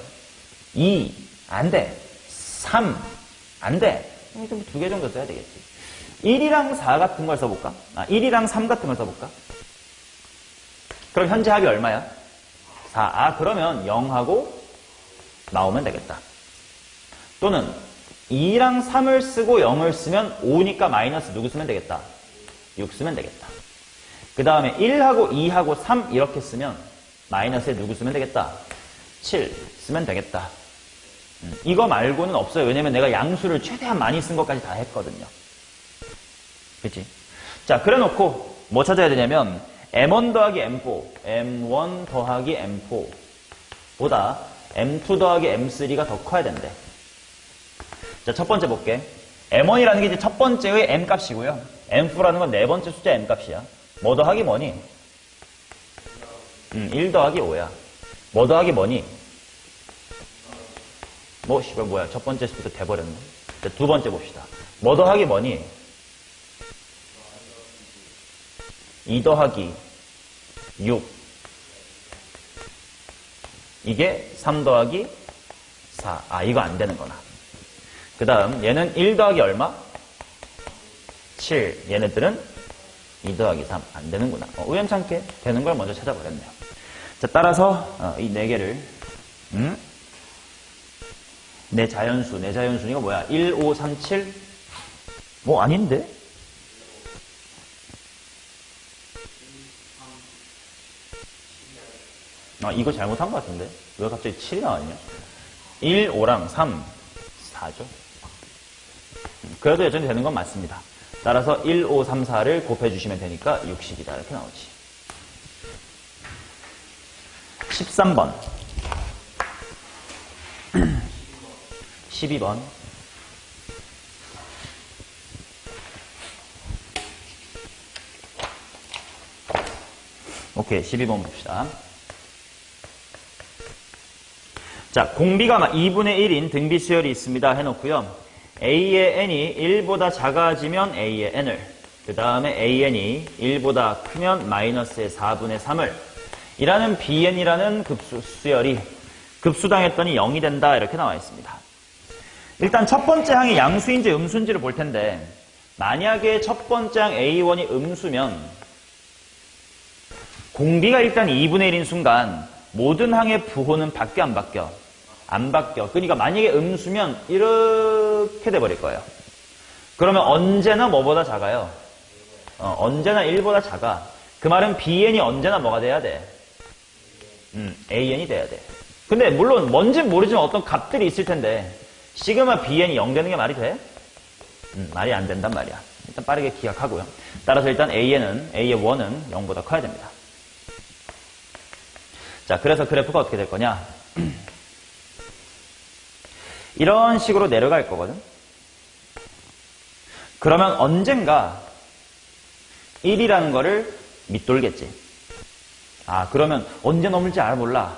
2. 안 돼. 3. 안 돼. 좀 2개 정도 써야 되겠지. 1이랑 4 같은 걸 써볼까? 1이랑 3 같은 걸 써볼까? 그럼 현재 합이 얼마야? 4. 그러면 0하고 나오면 되겠다. 또는 2랑 3을 쓰고 0을 쓰면 5니까 마이너스 누구 쓰면 되겠다? 6 쓰면 되겠다. 그 다음에 1하고 2하고 3 이렇게 쓰면 마이너스에 누구 쓰면 되겠다? 7 쓰면 되겠다. 이거 말고는 없어요. 왜냐면 내가 양수를 최대한 많이 쓴 것까지 다 했거든요. 그치? 자, 그래 놓고 뭐 찾아야 되냐면 M1 더하기 M4, M1 더하기 M4보다 M2 더하기 M3가 더 커야 된대. 자, 첫 번째 볼게. M1이라는 게 이제 첫 번째의 M 값이고요. M4라는 건 네 번째 숫자 M 값이야. 뭐 더하기 뭐니? 1 더하기 5야. 뭐 더하기 뭐니? 뭐, 씨발, 뭐야. 첫 번째 수부터 돼버렸네. 자, 두 번째 봅시다. 뭐 더하기 뭐니? 2 더하기 6. 이게 3 더하기 4. 아, 이거 안 되는 거나. 그 다음, 얘는 1 더하기 얼마? 7. 얘네들은 2 더하기 3. 안 되는구나. 우연찮게 되는 걸 먼저 찾아버렸네요. 자, 따라서, 이 4개를, 내 자연수. 이거 뭐야? 1, 5, 3, 7? 뭐, 아닌데? 아, 이거 잘못한 것 같은데? 왜 갑자기 7이 나왔냐? 1, 5랑 3, 4죠. 그래도 여전히 되는 건 맞습니다. 따라서 1, 5, 3, 4를 곱해주시면 되니까 60이다. 이렇게 나오지. 13번. 12번. 오케이, 12번 봅시다. 자, 공비가 2분의 1인 등비 수열이 있습니다. 해놓고요. A의 n이 1보다 작아지면 A의 n을, 그 다음에 AN이 1보다 크면 마이너스의 4분의 3을, 이라는 BN이라는 급수 수열이 급수당했더니 0이 된다. 이렇게 나와 있습니다. 일단 첫 번째 항이 양수인지 음수인지를 볼 텐데, 만약에 첫 번째 항 A1이 음수면 공비가 일단 2분의 1인 순간 모든 항의 부호는 바뀌어 안 바뀌어? 안 바뀌어. 그러니까 만약에 음수면 이렇게 돼버릴 거예요. 그러면 언제나 뭐보다 작아요? 언제나 1보다 작아. 그 말은 BN이 언제나 뭐가 돼야 돼? AN이 돼야 돼. 근데 물론 뭔진 모르지만 어떤 값들이 있을 텐데 시그마 BN이 0 되는 게 말이 돼? 말이 안 된단 말이야. 일단 빠르게 기억하고요. 따라서 일단 A의 1은 0보다 커야 됩니다. 자, 그래서 그래프가 어떻게 될 거냐? 이런 식으로 내려갈 거거든. 그러면 언젠가 1이라는 거를 밑돌겠지. 아, 그러면 언제 넘을지 몰라?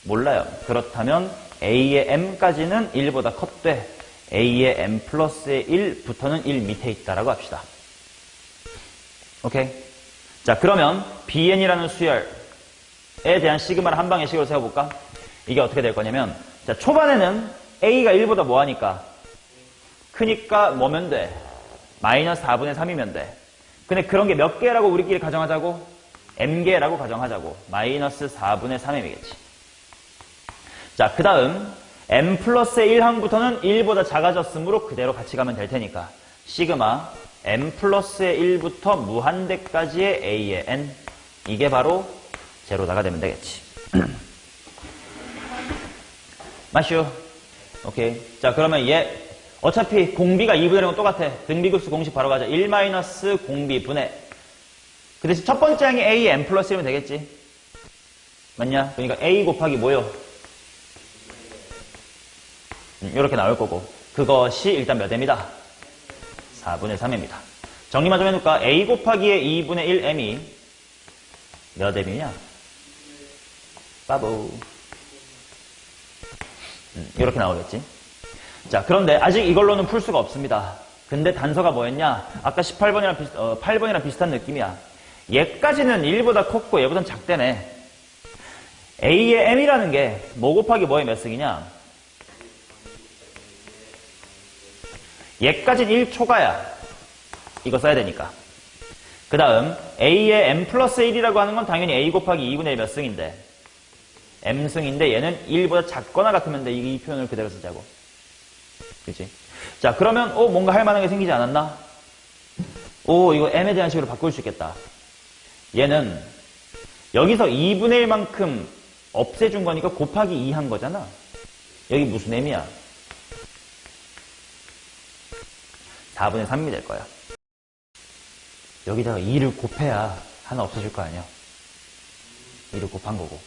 몰라요. 그렇다면 A의 M까지는 1보다 컸되 A의 M 플러스의 1부터는 1 밑에 있다라고 합시다. 오케이? 자, 그러면 BN이라는 수열에 대한 시그마를 한 방의 식으로 세워볼까? 이게 어떻게 될 거냐면, 자, 초반에는 A가 1보다 뭐하니까? 크니까 뭐면 돼? 마이너스 4분의 3이면 돼. 근데 그런 게 몇 개라고 우리끼리 가정하자고? M개라고 가정하자고. 마이너스 4분의 3M이겠지. 자, 그 다음 M 플러스의 1항부터는 1보다 작아졌으므로 그대로 같이 가면 될 테니까 시그마 M 플러스의 1부터 무한대까지의 A의 N, 이게 바로 제로다가 되면 되겠지. 마슈. 오케이. 자, 그러면 얘 어차피 공비가 2분의 1은 똑같아. 등비급수 공식 바로 가자. 1 마이너스 공비 분의, 그 대신 첫 번째 항이 A M 플러스 1이면 되겠지. 맞냐? 그러니까 A 곱하기 뭐요? 이렇게 나올 거고, 그것이 일단 몇 M이다? 4분의 3M이다. 정리만 좀 해놓을까? A 곱하기의 2분의 1 M이 몇 M이냐? 바보. 이렇게 나오겠지. 자, 그런데 아직 이걸로는 풀 수가 없습니다. 근데 단서가 뭐였냐? 아까 8번이랑 비슷한 느낌이야. 얘까지는 1보다 컸고 얘보단 작다네. A의 M이라는 게 뭐 곱하기 뭐의 몇 승이냐? 얘까진 1초가야. 이거 써야 되니까. 그 다음 A의 M 플러스 1이라고 하는 건 당연히 A 곱하기 2분의 1 몇 승인데 M승인데 얘는 1보다 작거나 같으면 돼. 이 표현을 그대로 쓰자고. 그치? 자, 그러면 뭔가 할 만한 게 생기지 않았나? 이거 M에 대한 식으로 바꿀 수 있겠다. 얘는 여기서 2분의 1만큼 없애준 거니까 곱하기 2 한 거잖아. 여기 무슨 M이야? 4분의 3이 될 거야. 여기다가 2를 곱해야 하나 없어질 거 아니야. 2를 곱한 거고.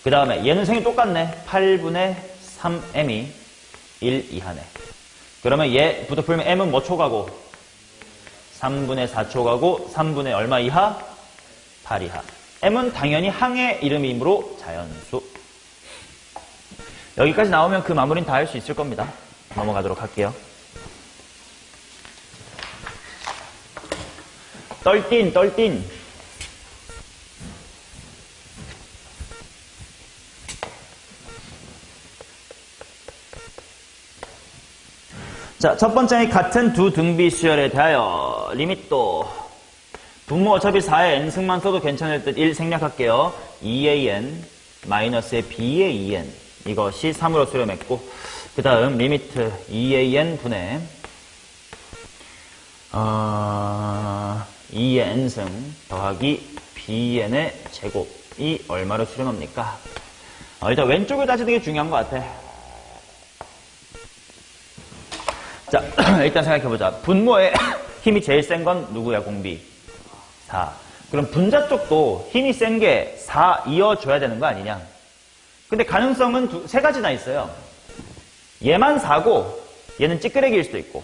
그 다음에 얘는 생이 똑같네. 8분의 3M이 1 이하네. 그러면 얘부터 풀면 M은 뭐 초가고? 3분의 4초 가고 3분의 얼마 이하? 8 이하. M은 당연히 항의 이름이므로 자연수. 여기까지 나오면 그 마무리는 다 할 수 있을 겁니다. 넘어가도록 할게요. 떨띤. 자, 첫 번째는 같은 두 등비 수열에 대하여 리밋도 분모 어차피 4의 n승만 써도 괜찮을 듯 1 생략할게요. 2an 마이너스의 b의 2n 이것이 3으로 수렴했고 그 다음 리미트 2an 분의 2의 n승 더하기 bn의 제곱이 얼마로 수렴합니까? 일단 왼쪽을 따지는 게 중요한 것 같아. 자, 일단 생각해보자. 분모의 힘이 제일 센 건 누구야, 공비? 4. 그럼 분자 쪽도 힘이 센 게 4 이어줘야 되는 거 아니냐? 근데 가능성은 세 가지나 있어요. 얘만 4고 얘는 찌끄레기일 수도 있고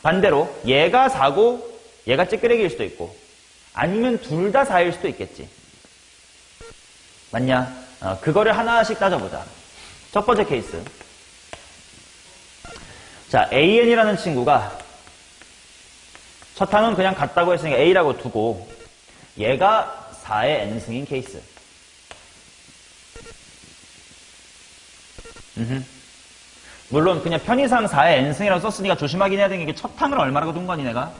반대로 얘가 4고 얘가 찌끄레기일 수도 있고 아니면 둘 다 4일 수도 있겠지. 맞냐? 그거를 하나씩 따져보자. 첫 번째 케이스. 자, AN이라는 친구가 첫 항은 그냥 같다고 했으니까 A라고 두고 얘가 4의 N승인 케이스. 물론 그냥 편의상 4의 N승이라고 썼으니까 조심하긴 해야 되는 게 첫 항을 얼마라고 둔 거니 내가?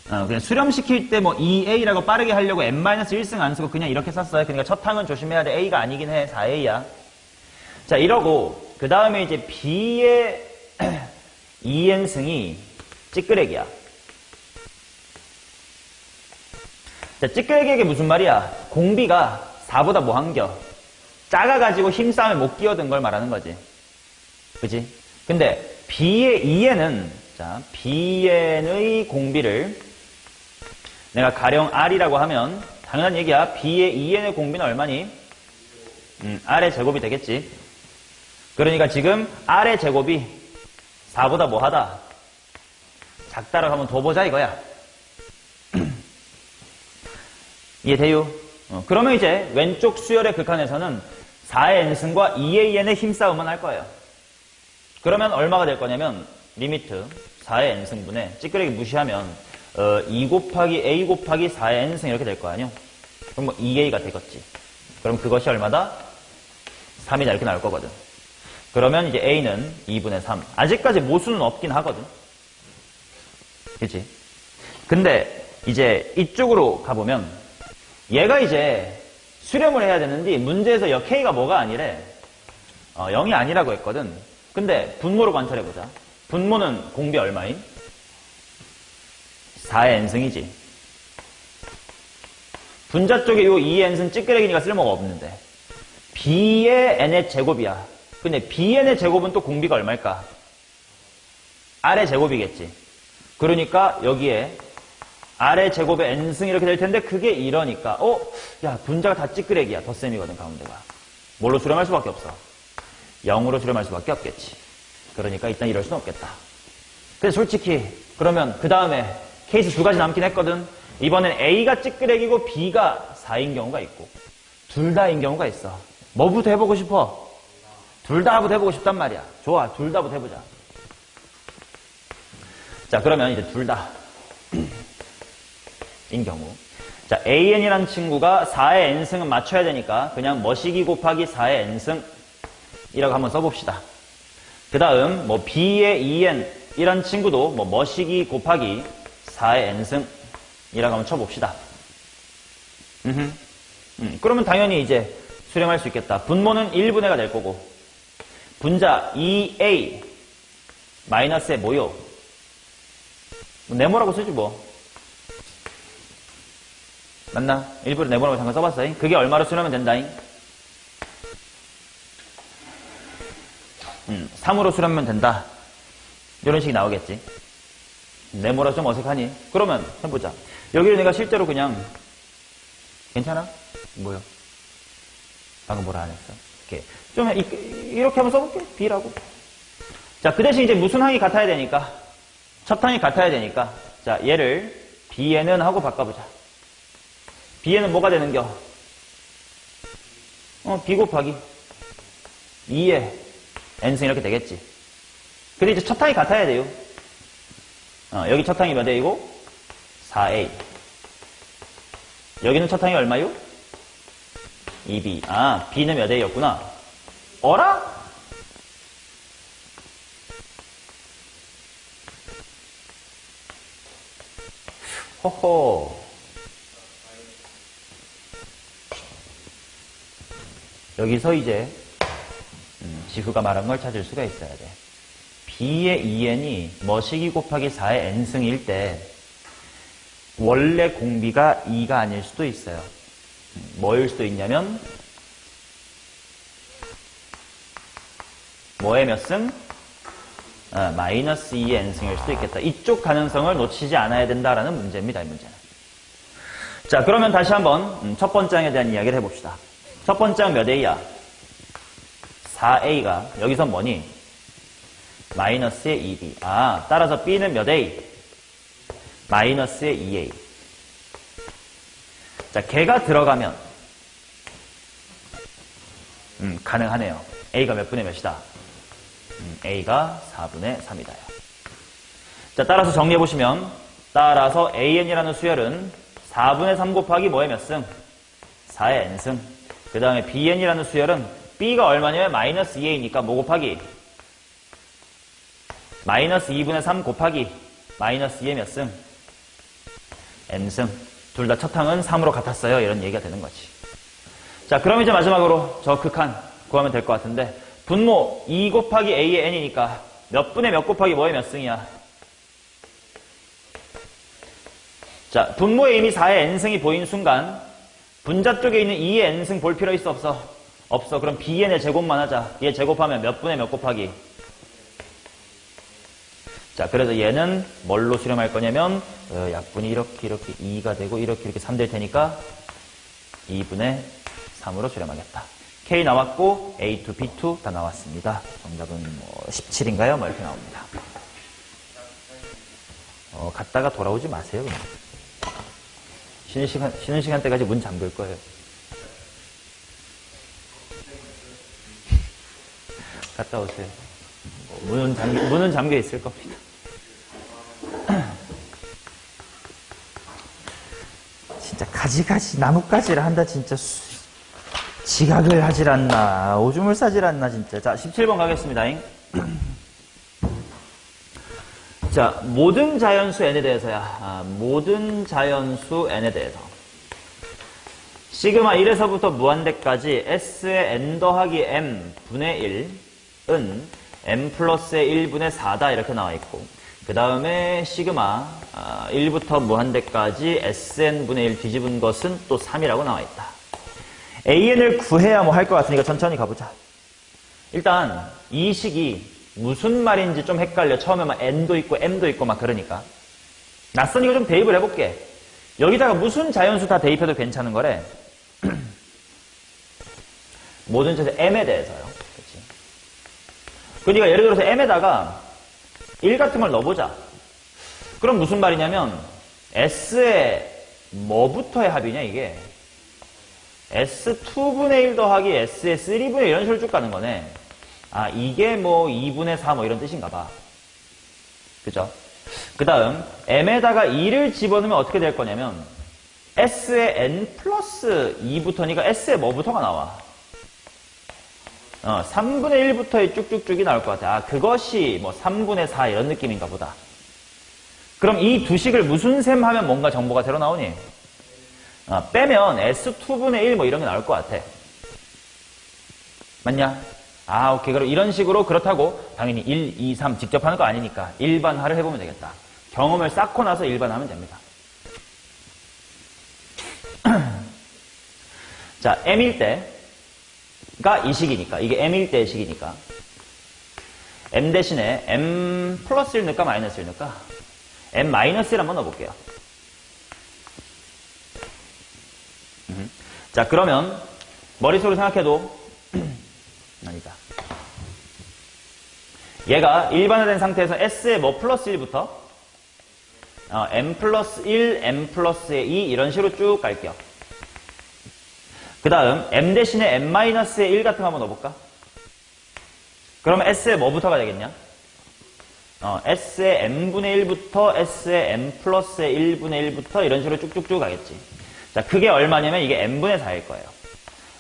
그냥 수렴시킬 때 뭐 2A라고 빠르게 하려고 N-1승 안 쓰고 그냥 이렇게 썼어요. 그러니까 첫 항은 조심해야 돼. A가 아니긴 해. 4A야. 자, 이러고 그 다음에 이제 B의 2N승이 찌끄레기야. 자, 찌끄레기에게 무슨 말이야? 공비가 4보다 뭐 한겨? 작아가지고 힘싸움에 못 끼어든 걸 말하는 거지. 그지? 근데 B의 2N은 자, Bn의 공비를 내가 가령 R이라고 하면 당연한 얘기야. B의 2N의 공비는 얼마니? R의 제곱이 되겠지. 그러니까 지금 R의 제곱이 4보다 뭐 하다? 작다라고 하면 더 보자 이거야. 이해돼요? 그러면 이제 왼쪽 수열의 극한에서는 4의 n승과 2의 n의 힘싸움은 할 거예요. 그러면 얼마가 될 거냐면 리미트 4의 n승분에 찌끄레기 무시하면 2 곱하기 a 곱하기 4의 n승 이렇게 될 거 아니요? 그럼 뭐 2a가 되겠지. 그럼 그것이 얼마다? 3이다 이렇게 나올 거거든. 그러면 이제 a는 2분의 3. 아직까지 모수는 없긴 하거든. 그치? 근데 이제 이쪽으로 가보면 얘가 이제 수렴을 해야 되는데 문제에서 여 k가 뭐가 아니래. 0이 아니라고 했거든. 근데 분모로 관찰해보자. 분모는 공비 얼마임? 4의 n승이지. 분자 쪽에 요 2의 n승 찌끄레기니까 쓸모가 없는데 b의 n의 제곱이야. 근데 bn의 제곱은 또 공비가 얼마일까? r의 제곱이겠지. 그러니까 여기에 r의 제곱의 n승 이렇게 될 텐데 그게 이러니까 야 분자가 다 찌끄레기야. 덧셈이거든 가운데가. 뭘로 수렴할 수밖에 없어? 0으로 수렴할 수밖에 없겠지. 그러니까 일단 이럴 수는 없겠다. 근데 솔직히 그러면 그 다음에 케이스 두 가지 남긴 했거든. 이번엔 A가 찌끄레기고 B가 4인 경우가 있고 둘 다인 경우가 있어. 뭐부터 해보고 싶어? 둘 다부터 해보고 싶단 말이야. 좋아, 둘 다부터 해보자. 자, 그러면 이제 둘 다 인 경우. 자, AN이라는 친구가 4의 n승은 맞춰야 되니까 그냥 머시기 곱하기 4의 n승이라고 한번 써봅시다. 그 다음 뭐 B의 2n 이란 친구도 뭐 머시기 곱하기 4의 n승이라고 한번 쳐봅시다. 그러면 당연히 이제 수렴할 수 있겠다. 분모는 1분의가 될 거고 분자 2a 마이너스의 뭐요? 네모라고 쓰지 뭐. 맞나? 일부러 네모라고 잠깐 써봤어. 그게 얼마로 수렴하면 된다잉? 3으로 수렴하면 된다. 이런 식이 나오겠지. 네모라 좀 어색하니? 그러면 해보자. 여기를 내가 실제로 그냥 괜찮아? 뭐요? 방금 뭐라 안 했어? 이렇게 좀 이렇게 한번 써볼게. B라고. 자, 그 대신 이제 무슨 항이 같아야 되니까 첫 항이 같아야 되니까 자, 얘를 B에는 하고 바꿔보자. B에는 뭐가 되는겨? B 곱하기 2의 n승 이렇게 되겠지. 근데 이제 첫 항이 같아야 돼요. 여기 첫 항이 몇 A고? 4A. 여기는 첫 항이 얼마요? 2B. B는 몇 A였구나. 어라? 호호. 여기서 이제 지후가 말한 걸 찾을 수가 있어야 돼. B의 2n이 머시기 곱하기 4의 n승일 때 원래 공비가 2가 아닐 수도 있어요. 뭐일 수도 있냐면 뭐의 몇 승? 마이너스 2의 n승일 수도 있겠다. 이쪽 가능성을 놓치지 않아야 된다라는 문제입니다. 이 문제는. 자, 그러면 다시 한번 첫 번째 항에 대한 이야기를 해봅시다. 첫 번째 항 몇 A야? 4A가 여기서 뭐니? 마이너스의 2B. 따라서 B는 몇 A? 마이너스의 2A. 자, 걔가 들어가면 가능하네요. A가 몇 분의 몇이다? A가 4분의 3이다요. 자, 따라서 정리해보시면 따라서 AN이라는 수열은 4분의 3 곱하기 뭐의 몇 승? 4의 n승. 그 다음에 BN이라는 수열은 B가 얼마냐면 마이너스 2A니까 뭐 곱하기? 마이너스 2분의 3 곱하기 마이너스 2의 몇 승? n승. 둘 다 첫 항은 3으로 같았어요. 이런 얘기가 되는 거지. 자, 그럼 이제 마지막으로 저 극한 구하면 될 것 같은데 분모 2 곱하기 A의 n이니까 몇 분의 몇 곱하기 뭐의 몇 승이야? 자, 분모에 이미 4의 n승이 보인 순간 분자 쪽에 있는 2의 n승 볼 필요 있어 없어? 없어. 그럼 bn의 제곱만 하자. 얘 제곱하면 몇 분의 몇 곱하기? 자, 그래서 얘는 뭘로 수렴할 거냐면 약분이 이렇게 2가 되고 이렇게 3 될 테니까 2분의 3으로 수렴하겠다. K 나왔고 A2, B2 다 나왔습니다. 정답은 17인가요? 뭐 이렇게 나옵니다. 갔다가 돌아오지 마세요. 그냥. 쉬는 시간 때까지 문 잠글 거예요. 갔다 오세요. 문은 잠겨 있을 겁니다. 진짜 가지가지 나뭇가지를 한다. 진짜 지각을 하질 않나, 오줌을 싸질 않나 진짜. 자, 17번 가겠습니다. 자, 모든 자연수 n에 대해서야. 모든 자연수 n에 대해서 시그마 1에서부터 무한대까지 s의 n 더하기 m 분의 1은 m 플러스의 1분의 4다 이렇게 나와 있고, 그 다음에 시그마 1부터 무한대까지 sn분의 1 뒤집은 것은 또 3이라고 나와 있다. an을 구해야 뭐 할 것 같으니까 천천히 가보자. 일단 이 식이 무슨 말인지 좀 헷갈려. 처음에 막 n도 있고 m도 있고 막 그러니까 낯서니까 좀 대입을 해볼게. 여기다가 무슨 자연수 다 대입해도 괜찮은 거래. 모든 자연수 m에 대해서요. 그치? 그러니까 예를 들어서 m에다가 1 같은 걸 넣어보자. 그럼 무슨 말이냐면 s의 뭐부터의 합이냐 이게? S2분의 1 더하기 S의 3분의 1 이런 식으로 쭉 가는 거네. 이게 뭐 2분의 4 뭐 이런 뜻인가 봐. 그죠? 그 다음 M에다가 2를 집어넣으면 어떻게 될 거냐면 S의 N 플러스 2부터니까 S의 뭐부터가 나와? 3분의 1부터의 쭉쭉쭉이 나올 것 같아. 그것이 뭐 3분의 4 이런 느낌인가 보다. 그럼 이 두 식을 무슨 셈 하면 뭔가 정보가 새로 나오니? 빼면 S2분의 1 뭐 이런 게 나올 것 같아. 맞냐? 오케이. 그럼 이런 식으로 그렇다고 당연히 1, 2, 3 직접 하는 거 아니니까 일반화를 해보면 되겠다. 경험을 쌓고 나서 일반화하면 됩니다. 자, M일 때가 이 식이니까, 이게 M일 때의 식이니까 M 대신에 M 플러스 1 넣을까 마이너스 1 넣을까? M 마이너스 1 한번 넣어볼게요. 자, 그러면 머릿속으로 생각해도 아니다. 얘가 일반화된 상태에서 S의 뭐 플러스 1부터 M 플러스 1, M 플러스의 2 이런 식으로 쭉 갈게요. 그 다음 M 대신에 M 마이너스의 1 같은 거 한번 넣어볼까? 그러면 S의 뭐부터가 되겠냐? S의 M분의 1부터 S의 M 플러스의 1분의 1부터 이런 식으로 쭉쭉쭉 가겠지. 자, 그게 얼마냐면 이게 M분의 4일 거예요.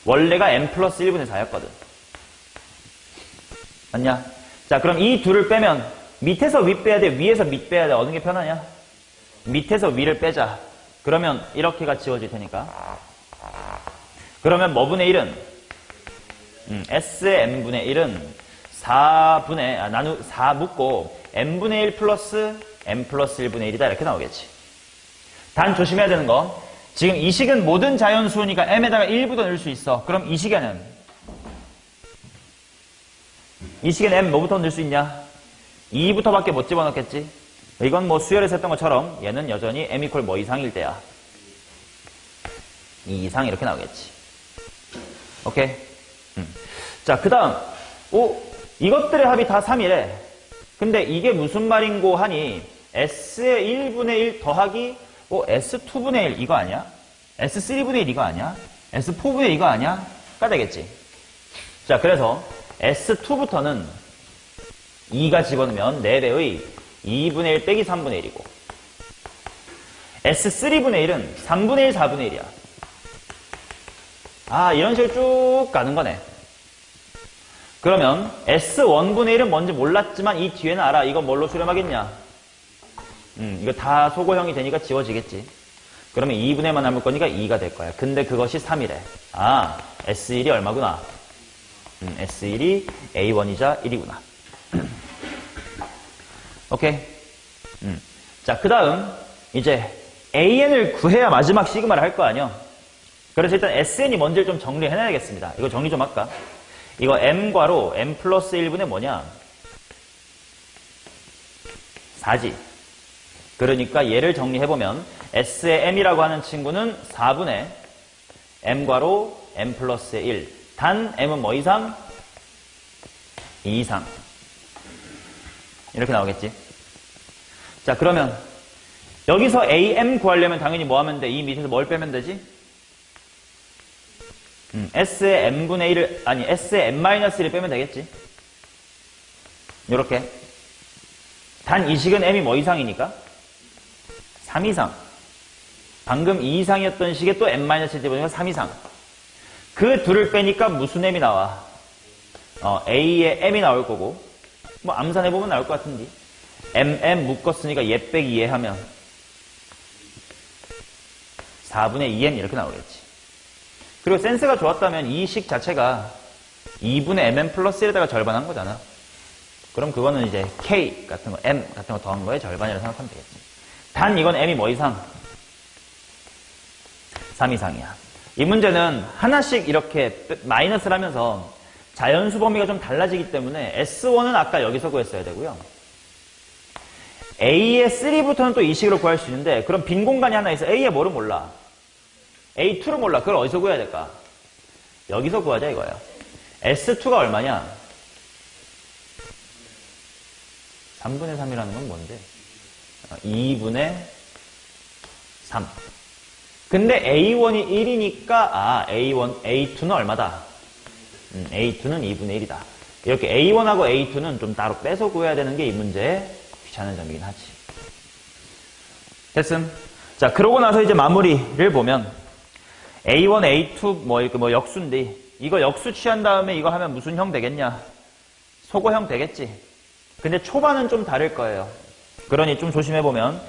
원래가 M 플러스 1분의 4였거든. 맞냐? 자, 그럼 이 둘을 빼면 밑에서 윗 빼야 돼? 위에서 밑 빼야 돼? 어느 게 편하냐? 밑에서 위를 빼자. 그러면 이렇게가 지워질 테니까. 그러면 뭐분의 1은? S의 n분의 1은 4 묶고 n분의 1 플러스 n 플러스 1분의 1이다. 이렇게 나오겠지. 단 조심해야 되는 거. 지금 이 식은 모든 자연수니까 m에다가 1부터 넣을 수 있어. 그럼 이 식에는 m 뭐부터 넣을 수 있냐? 2부터밖에 못 집어넣겠지. 이건 뭐 수열에서 했던 것처럼 얘는 여전히 m 이퀄 뭐 이상일 때야. 2 이상 이렇게 나오겠지. 오케이? 자, 그 다음. 이것들의 합이 다 3이래. 근데 이게 무슨 말인고 하니 S의 1분의 1 더하기 S2분의 1 이거 아니야? S3분의 1 이거 아니야? S4분의 1 이거 아니야? 가 되겠지. 자, 그래서 S2부터는 2가 집어넣으면 4배의 2분의 1 빼기 3분의 1이고 S3분의 1은 3분의 1, 4분의 1이야. 이런 식으로 쭉 가는 거네. 그러면 S1분의 1은 뭔지 몰랐지만 이 뒤에는 알아. 이거 뭘로 수렴하겠냐? 이거 다 소고형이 되니까 지워지겠지. 그러면 2분의 1만 남을 거니까 2가 될 거야. 근데 그것이 3이래. S1이 얼마구나? S1이 A1이자 1이구나. 오케이. 자, 그 다음, 이제 AN을 구해야 마지막 시그마를 할 거 아니야? 그래서 일단 SN이 뭔지를 좀 정리해놔야겠습니다. 이거 정리 좀 할까? 이거 M과로 M 플러스 1분의 뭐냐? 4지. 그러니까 얘를 정리해보면 S의 M이라고 하는 친구는 4분의 M과로 M 플러스의 1. 단 M은 뭐 이상? 2 이상. 이렇게 나오겠지. 자, 그러면 여기서 AM 구하려면 당연히 뭐 하면 돼? 이 밑에서 뭘 빼면 되지? S의 M분의 1을, S의 M-1을 빼면 되겠지. 요렇게. 단 이 식은 M이 뭐 이상이니까? 3 이상. 방금 2 이상이었던 식에 또 M-1을 집어넣으니까 3 이상. 그 둘을 빼니까 무슨 M이 나와? A의 M이 나올 거고, 뭐 암산해보면 나올 것 같은데. M 묶었으니까 얘 빼기 얘 하면 4분의 2M 이렇게 나오겠지. 그리고 센스가 좋았다면 이 식 자체가 2분의 mn 플러스 1에다가 절반한 거잖아. 그럼 그거는 이제 k 같은 거, m 같은 거 더한 거에 절반이라고 생각하면 되겠지. 단 이건 m이 뭐 이상? 3 이상이야. 이 문제는 하나씩 이렇게 마이너스를 하면서 자연수 범위가 좀 달라지기 때문에 S1은 아까 여기서 구했어야 되고요. A의 3부터는 또 이 식으로 구할 수 있는데 그럼 빈 공간이 하나 있어. A의 뭐를 몰라? A2를 몰라. 그걸 어디서 구해야 될까? 여기서 구하자 이거야. S2가 얼마냐? 3분의 3이라는 건 뭔데? 2분의 3. 근데 A1이 1이니까 A2는 얼마다? A2는 2분의 1이다. 이렇게 A1하고 A2는 좀 따로 빼서 구해야 되는 게 이 문제의 귀찮은 점이긴 하지. 됐음? 자, 그러고 나서 이제 마무리를 보면 A1, A2 이렇게 역수인데 이거 역수 취한 다음에 이거 하면 무슨 형 되겠냐? 소고형 되겠지. 근데 초반은 좀 다를 거예요. 그러니 좀 조심해보면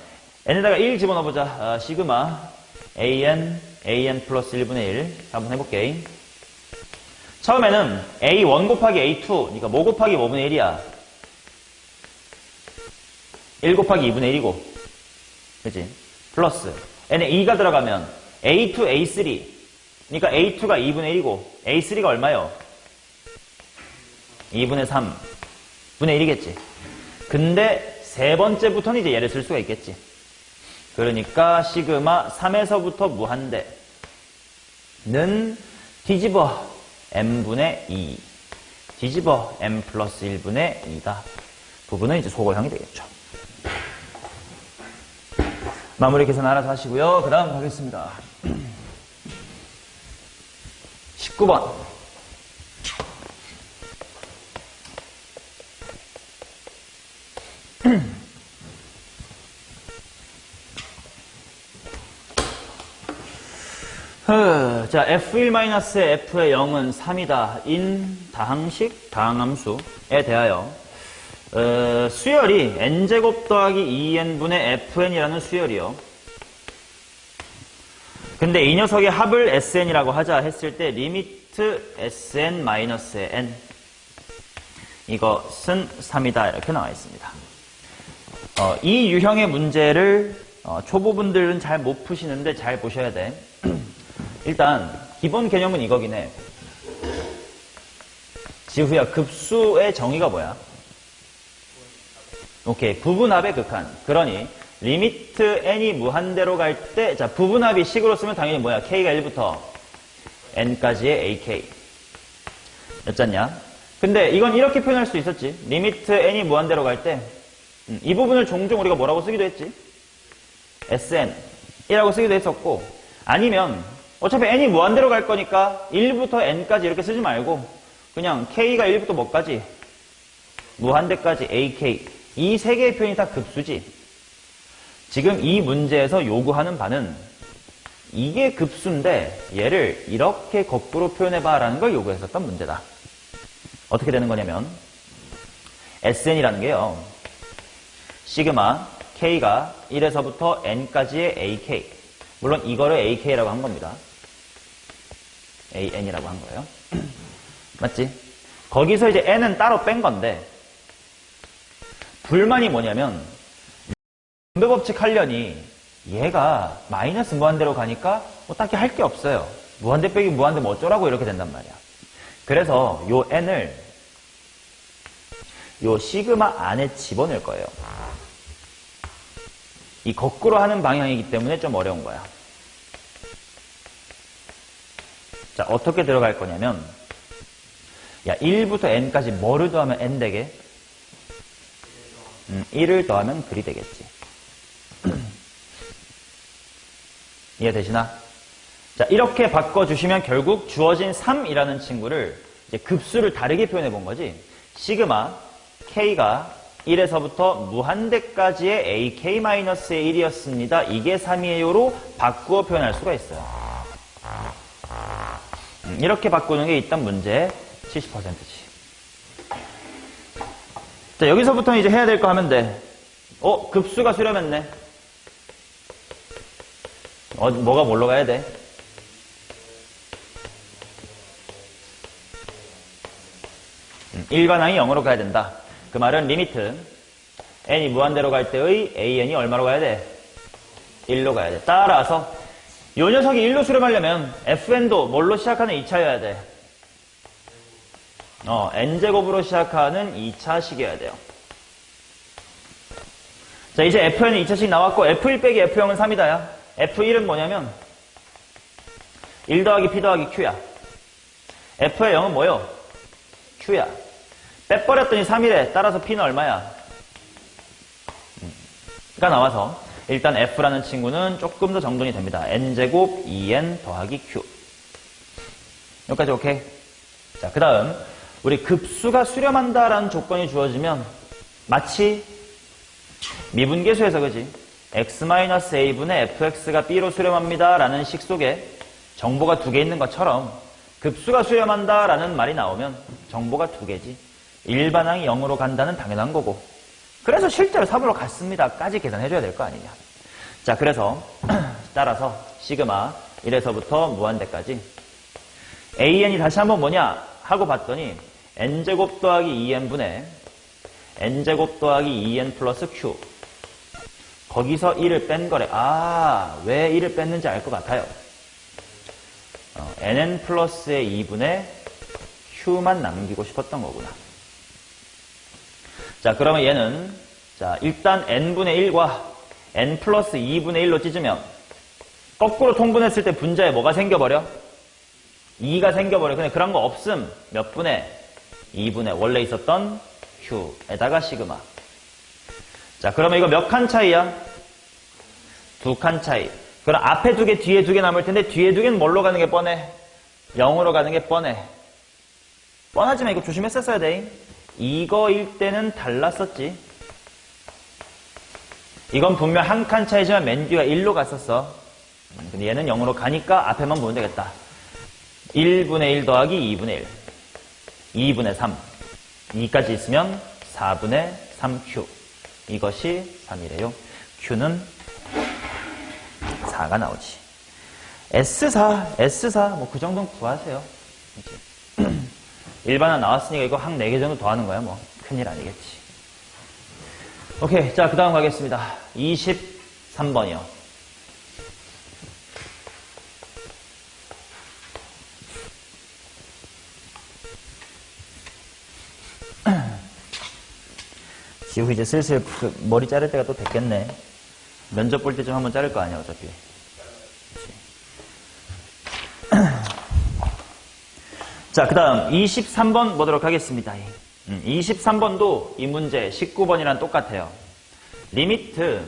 n에다가 1 집어넣어보자. 시그마 an 플러스 1분의 1 한번 해볼게. 처음에는 A1 곱하기 A2 그러니까 뭐 곱하기 5분의 1이야. 1 곱하기 2분의 1이고 그치? 플러스 n에 2가 들어가면 A2, A3 그러니까 A2가 2분의 1이고 A3가 얼마요? 2분의 3 분의 1이겠지. 근데 세 번째부터는 이제 얘를 쓸 수가 있겠지. 그러니까 시그마 3에서부터 무한대는 뒤집어 m분의 2 뒤집어 m 플러스 1분의 2다. 부분은 이제 소거형이 되겠죠. 마무리 계산 알아서 하시고요. 그 다음 가겠습니다. 19번. 자, f1-의 f의 0은 3이다. 인 다항식, 다항함수에 대하여 수열이 n제곱 더하기 2n분의 fn이라는 수열이요. 근데 이 녀석의 합을 sn이라고 하자 했을 때 리미트 sn-n 이것은 3이다 이렇게 나와 있습니다. 이 유형의 문제를 초보분들은 잘 못 푸시는데 잘 보셔야 돼. 일단 기본 개념은 이거긴 해. 지후야, 급수의 정의가 뭐야? 오케이, 부분합의 극한. 그러니 리미트 n이 무한대로 갈 때, 자, 부분합이 식으로 쓰면 당연히 뭐야? k가 1부터 n까지의 ak 였잖냐? 근데 이건 이렇게 표현할 수 있었지. 리미트 n이 무한대로 갈 때 이 부분을 종종 우리가 뭐라고 쓰기도 했지? sn이라고 쓰기도 했었고, 아니면 어차피 n이 무한대로 갈 거니까 1부터 n까지 이렇게 쓰지 말고 그냥 k가 1부터 뭐까지? 무한대까지 ak. 이 세 개의 표현이 다 급수지. 지금 이 문제에서 요구하는 바는 이게 급수인데 얘를 이렇게 거꾸로 표현해봐라는 걸 요구했었던 문제다. 어떻게 되는 거냐면 sn이라는 게요. 시그마 k가 1에서부터 n까지의 ak. 물론 이거를 ak라고 한 겁니다. an이라고 한 거예요. 맞지? 거기서 이제 n은 따로 뺀 건데 불만이 뭐냐면 분배법칙 하려니 얘가 마이너스 무한대로 가니까 뭐 딱히 할 게 없어요. 무한대 빼기 무한대 뭐 어쩌라고 이렇게 된단 말이야. 그래서 요 n을 요 시그마 안에 집어넣을 거예요. 이 거꾸로 하는 방향이기 때문에 좀 어려운 거야. 자, 어떻게 들어갈 거냐면 야, 1부터 n까지 뭐를 더하면 n 되게? 1을 더하면 글이 되겠지. 이해되시나? 자, 이렇게 바꿔주시면 결국 주어진 3이라는 친구를 이제 급수를 다르게 표현해 본 거지. 시그마 k가 1에서부터 무한대까지의 ak-1이었습니다. 이게 3이에요로 바꾸어 표현할 수가 있어요. 이렇게 바꾸는 게 일단 문제의 70%지. 자, 여기서부터는 이제 해야 될 거 하면 돼. 급수가 수렴했네. 뭐가 뭘로 가야 돼? 일반항이 0으로 가야 된다. 그 말은 리미트 n이 무한대로 갈 때의 an이 얼마로 가야 돼? 1로 가야 돼. 따라서 요 녀석이 1로 수렴하려면 fn도 뭘로 시작하는 2차여야 돼? n제곱으로 시작하는 2차식이어야 돼요. 자, 이제 fn은 2차식 나왔고 f1 빼기 f0은 3이다. 야. f1은 뭐냐면 1 더하기 p 더하기 q야. f의 0은 뭐요? q야. 빼버렸더니 3이래. 따라서 p는 얼마야? 가 나와서 일단 f라는 친구는 조금 더 정돈이 됩니다. n제곱 2n 더하기 q. 여기까지 오케이? 자, 그 다음 우리 급수가 수렴한다라는 조건이 주어지면 마치 미분계수에서 그지? x-a분의 fx가 b로 수렴합니다 라는 식 속에 정보가 2개 있는 것처럼 급수가 수렴한다 라는 말이 나오면 정보가 2개지. 일반항이 0으로 간다는 당연한 거고, 그래서 실제로 3으로 갔습니다 까지 계산해줘야 될 거 아니냐. 자, 그래서 따라서 시그마 1에서부터 무한대까지 an이 다시 한번 뭐냐 하고 봤더니 n제곱 더하기 2n분의 n제곱 더하기 2n 플러스 q. 거기서 1을 뺀 거래. 왜 1을 뺐는지 알 것 같아요. nn 플러스의 2분의 q만 남기고 싶었던 거구나. 자, 그러면 얘는 자, 일단 n분의 1과 n 플러스 2분의 1로 찢으면 거꾸로 통분했을 때 분자에 뭐가 생겨버려? 2가 생겨버려. 근데 그런 거 없음. 몇 분의? 2분의 원래 있었던 q에다가 시그마. 자, 그러면 이거 몇 칸 차이야? 2칸 차이. 그럼 앞에 2개, 뒤에 2개 남을 텐데 뒤에 2개는 뭘로 가는 게 뻔해? 0으로 가는 게 뻔해. 뻔하지만 이거 조심했었어야 돼. 이거일 때는 달랐었지. 이건 분명 한 칸 차이지만 맨 뒤가 1로 갔었어. 근데 얘는 0으로 가니까 앞에만 보면 되겠다. 1분의 1 더하기 2분의 1. 2분의 3. 2까지 있으면 4분의 3q. 이것이 3이래요. q는 4가 나오지. S4 뭐 그 정도는 구하세요. 일반화 나왔으니까 이거 한 4개 정도 더 하는 거야. 뭐 큰일 아니겠지. 오케이. 자, 그 다음 가겠습니다. 23번이요. 지우 이제 슬슬 그 머리 자를 때가 또 됐겠네. 면접 볼 때쯤 한번 자를 거 아니야, 어차피. 자, 그 다음 23번 보도록 하겠습니다. 23번도 이 문제 19번이랑 똑같아요. 리미트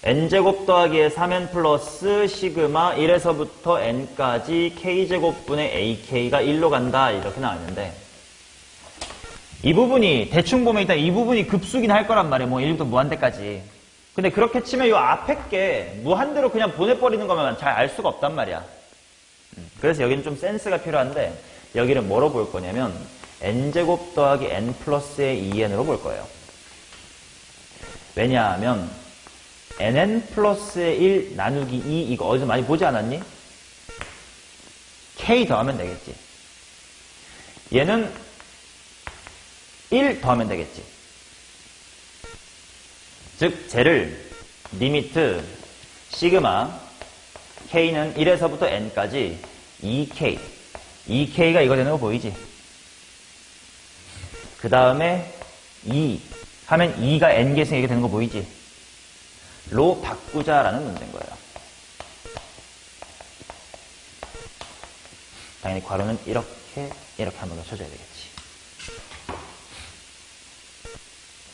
n제곱 더하기 3n 플러스 시그마 1에서부터 n까지 k제곱분의 ak가 1로 간다. 이렇게 나왔는데 이 부분이 대충 보면 일단 이 부분이 급수긴 할 거란 말이에요. 뭐 1부터 무한대까지. 근데 그렇게 치면 이 앞에 게 무한대로 그냥 보내버리는 거면 잘 알 수가 없단 말이야. 그래서 여기는 좀 센스가 필요한데 여기를 뭐로 볼 거냐면 n제곱 더하기 n 플러스의 2n으로 볼 거예요. 왜냐하면 nn 플러스의 1 나누기 2 이거 어디서 많이 보지 않았니? k 더하면 되겠지. 얘는 1 더하면 되겠지. 즉 쟤를 리미트 시그마 k는 1에서부터 n까지 2k 2k가 이거 되는 거 보이지? 그 다음에 2 하면 2가 n개씩 이렇게 되는 거 보이지? 로 바꾸자라는 문제인 거예요. 당연히 괄호는 이렇게 한 번 더 쳐줘야 되겠지.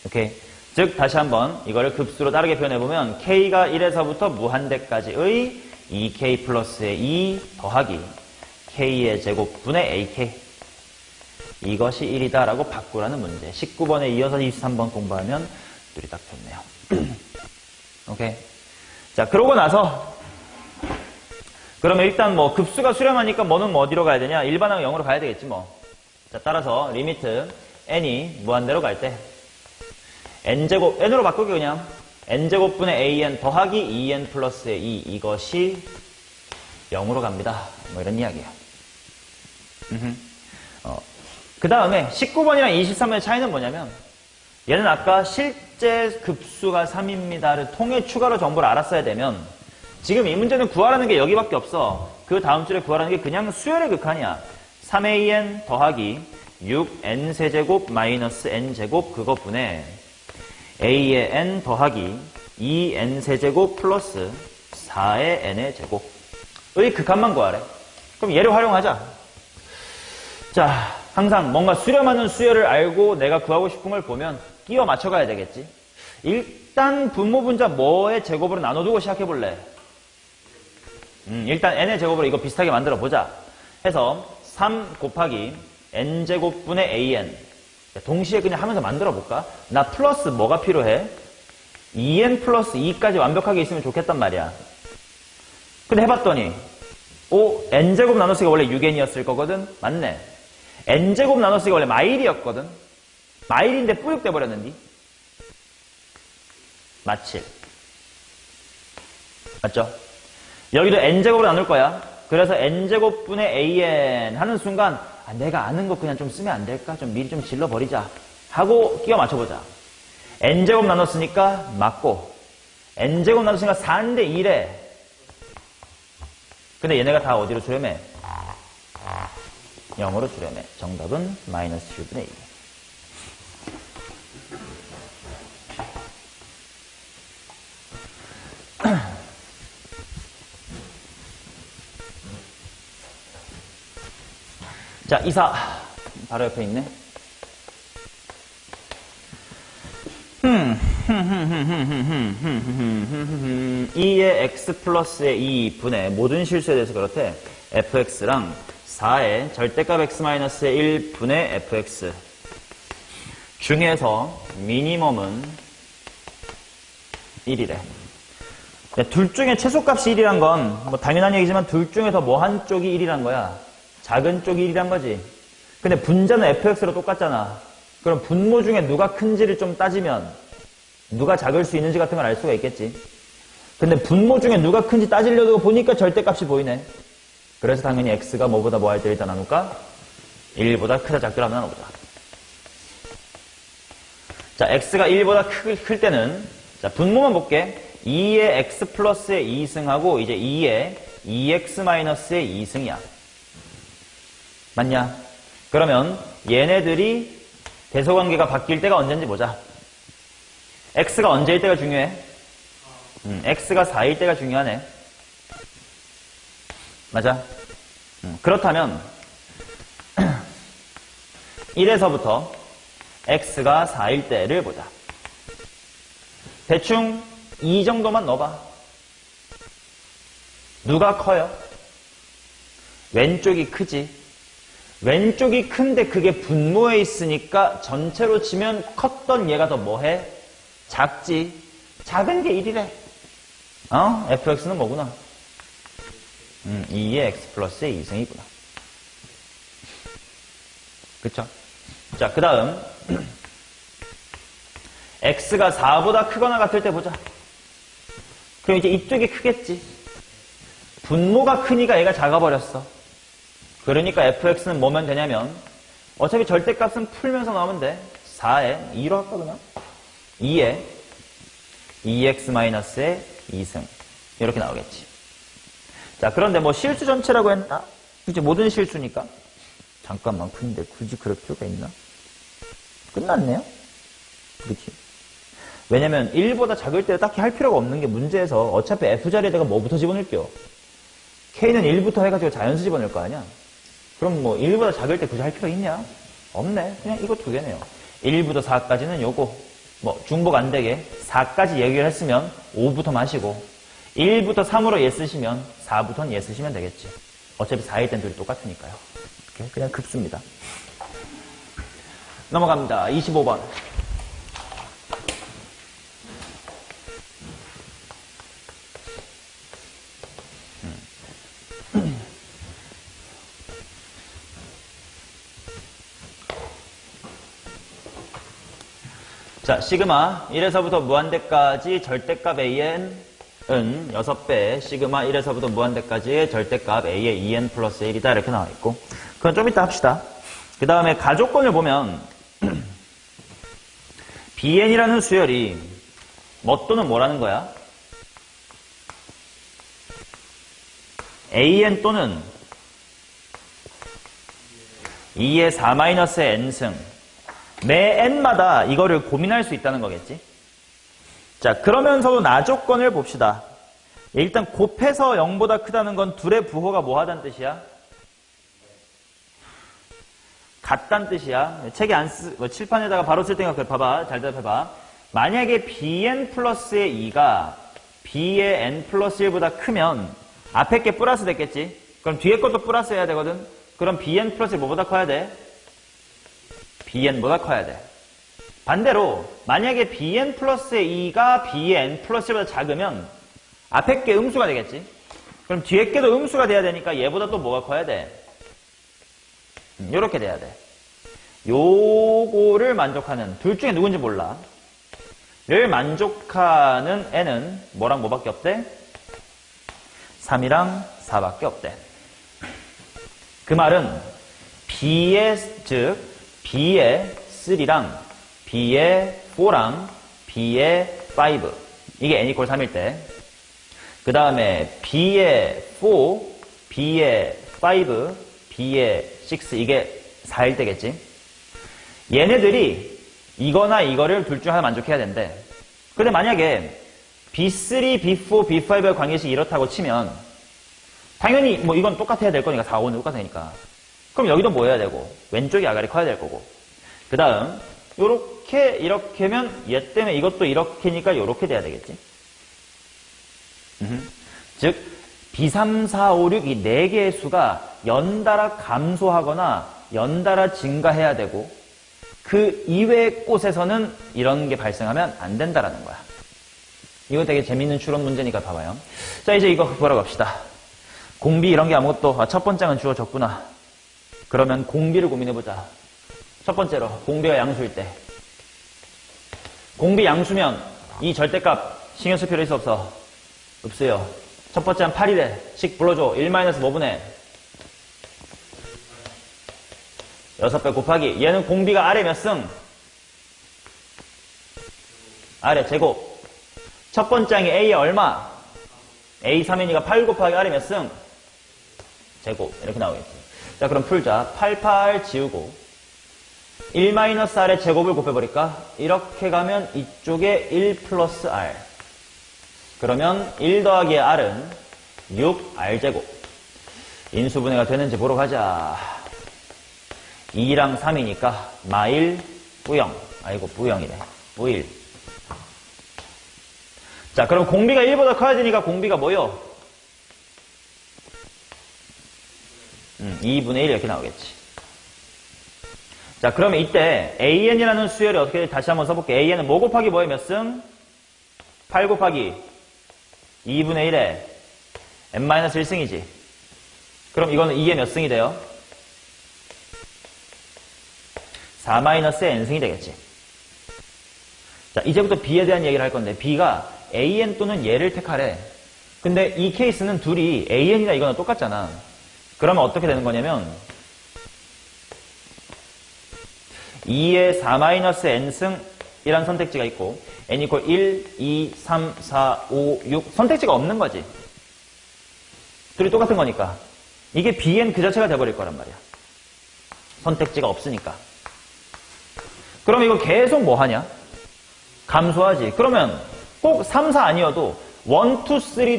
오케이. 즉 다시 한번 이거를 급수로 다르게 표현해보면 k가 1에서부터 무한대까지의 2k 플러스의 2 더하기 k의 제곱분의 ak 이것이 1이다 라고 바꾸라는 문제. 19번에 이어서 23번 공부하면 둘이 딱 좋네요. 오케이. 자, 그러고 나서 그러면 일단 뭐 급수가 수렴하니까 뭐는 뭐 어디로 가야 되냐? 일반항 0으로 가야 되겠지 뭐. 자, 따라서 리미트 n이 무한대로 갈 때 n제곱, n으로 바꾸기 그냥 n제곱분의 an 더하기 2n 플러스의 2 이것이 0으로 갑니다. 뭐 이런 이야기예요. 그 다음에 19번이랑 23번의 차이는 뭐냐면 얘는 아까 실제 급수가 3입니다를 통해 추가로 정보를 알았어야 되면 지금 이 문제는 구하라는 게 여기밖에 없어. 그 다음 줄에 구하라는 게 그냥 수열의 극한이야. 3an 더하기 6n 세제곱 마이너스 n제곱 그것분의 a의 n 더하기 2n 세제곱 플러스 4의 n의 제곱의 극한만 구하래. 그럼 얘를 활용하자. 자, 항상 뭔가 수렴하는 수열을 알고 내가 구하고 싶은 걸 보면 끼워 맞춰가야 되겠지. 일단 분모 분자 뭐의 제곱으로 나눠두고 시작해볼래. 일단 n의 제곱으로 이거 비슷하게 만들어 보자. 해서 3 곱하기 n제곱분의 an 동시에 그냥 하면서 만들어 볼까? 나 플러스 뭐가 필요해? 2n 플러스 2까지 완벽하게 있으면 좋겠단 말이야. 근데 해봤더니 n제곱 나눠쓰기가 원래 6n이었을 거거든? 맞네. n제곱 나눠쓰기가 원래 마일이었거든? 마일인데 뿌육돼 버렸는데? 맞지? 맞죠? 여기도 n제곱으로 나눌 거야. 그래서 n제곱분의 an 하는 순간 내가 아는 거 그냥 좀 쓰면 안 될까? 좀 미리 좀 질러버리자 하고 끼워 맞춰보자. n제곱 나눴으니까 맞고 n제곱 나눴으니까 4인데 2래. 근데 얘네가 다 어디로 수렴해? 0으로 수렴해. 정답은 마이너스 7분의 2. 자, 2사 바로 옆에 있네. 2의 x 플러스의 2분의 모든 실수에 대해서 그렇대. fx랑 4의 절대값 x-의 1분의 fx 중에서 미니멈은 1이래. 둘 중에 최소값이 1이란 건 뭐 당연한 얘기지만 둘 중에서 뭐 한쪽이 1이란 거야. 작은 쪽이 1이란 거지. 근데 분자는 fx로 똑같잖아. 그럼 그럼 분모 중에 누가 큰지를 좀 따지면 누가 작을 수 있는지 같은 걸 알 수가 있겠지. 근데 분모 중에 누가 큰지 따지려고 보니까 절대값이 보이네. 그래서 당연히 x가 뭐보다 뭐 할 때 일단 나눌까? 1보다 크다 작더라 하면 나눠보자. 자, x가 1보다 클 때는 자 분모만 볼게. 2의 x 플러스의 2승하고 이제 2의 2x 마이너스의 2승이야. 맞냐? 그러면 얘네들이 대소관계가 바뀔 때가 언제인지 보자. x가 언제일 때가 중요해? x가 4일 때가 중요하네. 맞아? 그렇다면 1에서부터 x가 4일 때를 보자. 대충 이 정도만 넣어봐. 누가 커요? 왼쪽이 크지. 왼쪽이 큰데 그게 분모에 있으니까 전체로 치면 컸던 얘가 더 뭐해? 작지. 작은 게 1이래. fx는 뭐구나? 2의 x 플러스의 2승이구나. 그쵸? 자, 그 다음 x가 4보다 크거나 같을 때 보자. 그럼 이제 이쪽이 크겠지. 분모가 크니까 얘가 작아버렸어. 그러니까 fx는 뭐면 되냐면 어차피 절대값은 풀면서 나오면 돼. 4에 2로 할까 그냥? 2에 2x-의 2승 이렇게 나오겠지. 자, 그런데 뭐 실수 전체라고 했나? 이제 모든 실수니까. 잠깐만, 근데 굳이 그럴 필요가 있나? 끝났네요? 그렇지. 왜냐면 1보다 작을 때 딱히 할 필요가 없는 게 문제에서 어차피 f자리에다가 뭐부터 집어넣을게요? k는 1부터 해가지고 자연수 집어넣을 거 아니야? 그럼 뭐 1보다 작을 때 굳이 할 필요 있냐? 없네. 그냥 이거 두 개네요. 1부터 4까지는 요거 뭐 중복 안 되게 4까지 얘기를 했으면 5부터 마시고 1부터 3으로 얘 쓰시면 4부터는 얘 쓰시면 되겠지. 어차피 4일 땐 둘이 똑같으니까요. 그냥 급수입니다. 넘어갑니다. 25번. 자, 시그마 1에서부터 무한대까지 절대값 an은 6배, 시그마 1에서부터 무한대까지의 절대값 a의 2n 플러스 1이다 이렇게 나와 있고, 그건 좀 이따 합시다. 그 다음에 가족권을 보면 bn이라는 수열이 뭐 또는 뭐라는 거야? an 또는 2의 4-n승 매 n마다 이거를 고민할 수 있다는 거겠지. 자, 그러면서도 나조건을 봅시다. 일단 곱해서 0보다 크다는 건 둘의 부호가 뭐 하다는 뜻이야? 같다는 뜻이야. 책에 칠판에다가 바로 쓸 테니까 봐봐. 잘 대답해봐. 만약에 bn 플러스의 2가 b의 n 플러스 1보다 크면 앞에 게 플러스 됐겠지. 그럼 뒤에 것도 플러스 해야 되거든. 그럼 bn 플러스 1 뭐보다 커야 돼? bn보다 커야 돼. 반대로 만약에 bn 플러스의 2가 b의 n 플러스 1보다 작으면 앞에 게 음수가 되겠지. 그럼 뒤에 게도 음수가 돼야 되니까 얘보다 또 뭐가 커야 돼? 요렇게 돼야 돼. 요거를 만족하는 둘 중에 누군지 몰라. 를 만족하는 n은 뭐랑 뭐밖에 없대? 3이랑 4밖에 없대. 그 말은 b의 즉 b의 3랑 b의 4랑 b의 5 이게 n equal 3일 때, 그 다음에 b의 4, b의 5, b의 6 이게 4일 때겠지. 얘네들이 이거나 이거를 둘 중 하나 만족해야 된대. 근데 만약에 b3, b4, b5의 관계식이 이렇다고 치면 당연히 뭐 이건 똑같아야 될 거니까 4, 5는 똑같으니까. 그럼 여기도 뭐 해야 되고 왼쪽이 아가리 커야 될 거고, 그 다음 요렇게 이렇게면 얘 때문에 이것도 이렇게니까 요렇게 돼야 되겠지. 즉 B3, 4, 5, 6 이 4개의 수가 연달아 감소하거나 연달아 증가해야 되고 그 이외의 곳에서는 이런 게 발생하면 안 된다라는 거야. 이거 되게 재밌는 추론 문제니까 봐봐요. 자, 이제 이거 보러 갑시다. 공비 이런 게 아무것도 첫 번째는 주어졌구나. 그러면 공비를 고민해보자. 첫 번째로 공비가 양수일 때. 공비 양수면 이 절대값 신경 쓸 필요 있어 없어? 없어요. 첫 번째 한 8이래. 식 불러줘. 1-5분의 6배 곱하기. 얘는 공비가 아래 몇 승? 아래 제곱. 첫 번째 항이 A에 얼마? A 3이니까 8 곱하기 아래 몇 승? 제곱. 이렇게 나오겠지. 자, 그럼 풀자. 88 지우고 1-R의 제곱을 곱해버릴까? 이렇게 가면 이쪽에 1 플러스 R. 그러면 1 더하기 R은 6R제곱. 인수분해가 되는지 보러 가자. 2랑 3이니까 마일 뿌영. 아이고 뿌영이네. 뿌일. 자, 그럼 공비가 1보다 커야 되니까 공비가 뭐요? 2분의 1 이렇게 나오겠지. 자, 그러면 이때 AN이라는 수열이 어떻게 다시 한번 써볼게. AN은 뭐 곱하기 뭐에 몇 승? 8 곱하기 2분의 1에 n-1승이지. 그럼 이거는 2의 몇 승이 돼요? 4-n승이 되겠지. 자, 이제부터 B에 대한 얘기를 할 건데 B가 AN 또는 얘를 택하래. 근데 이 케이스는 둘이 AN이나 이거나 똑같잖아. 그러면 어떻게 되는 거냐면 2의 4-n승 이란 선택지가 있고 n = 1, 2, 3, 4, 5, 6 선택지가 없는 거지. 둘이 똑같은 거니까. 이게 Bn 그 자체가 돼버릴 거란 말이야. 선택지가 없으니까. 그럼 이거 계속 뭐 하냐? 감소하지. 그러면 꼭 3, 4 아니어도 1, 2,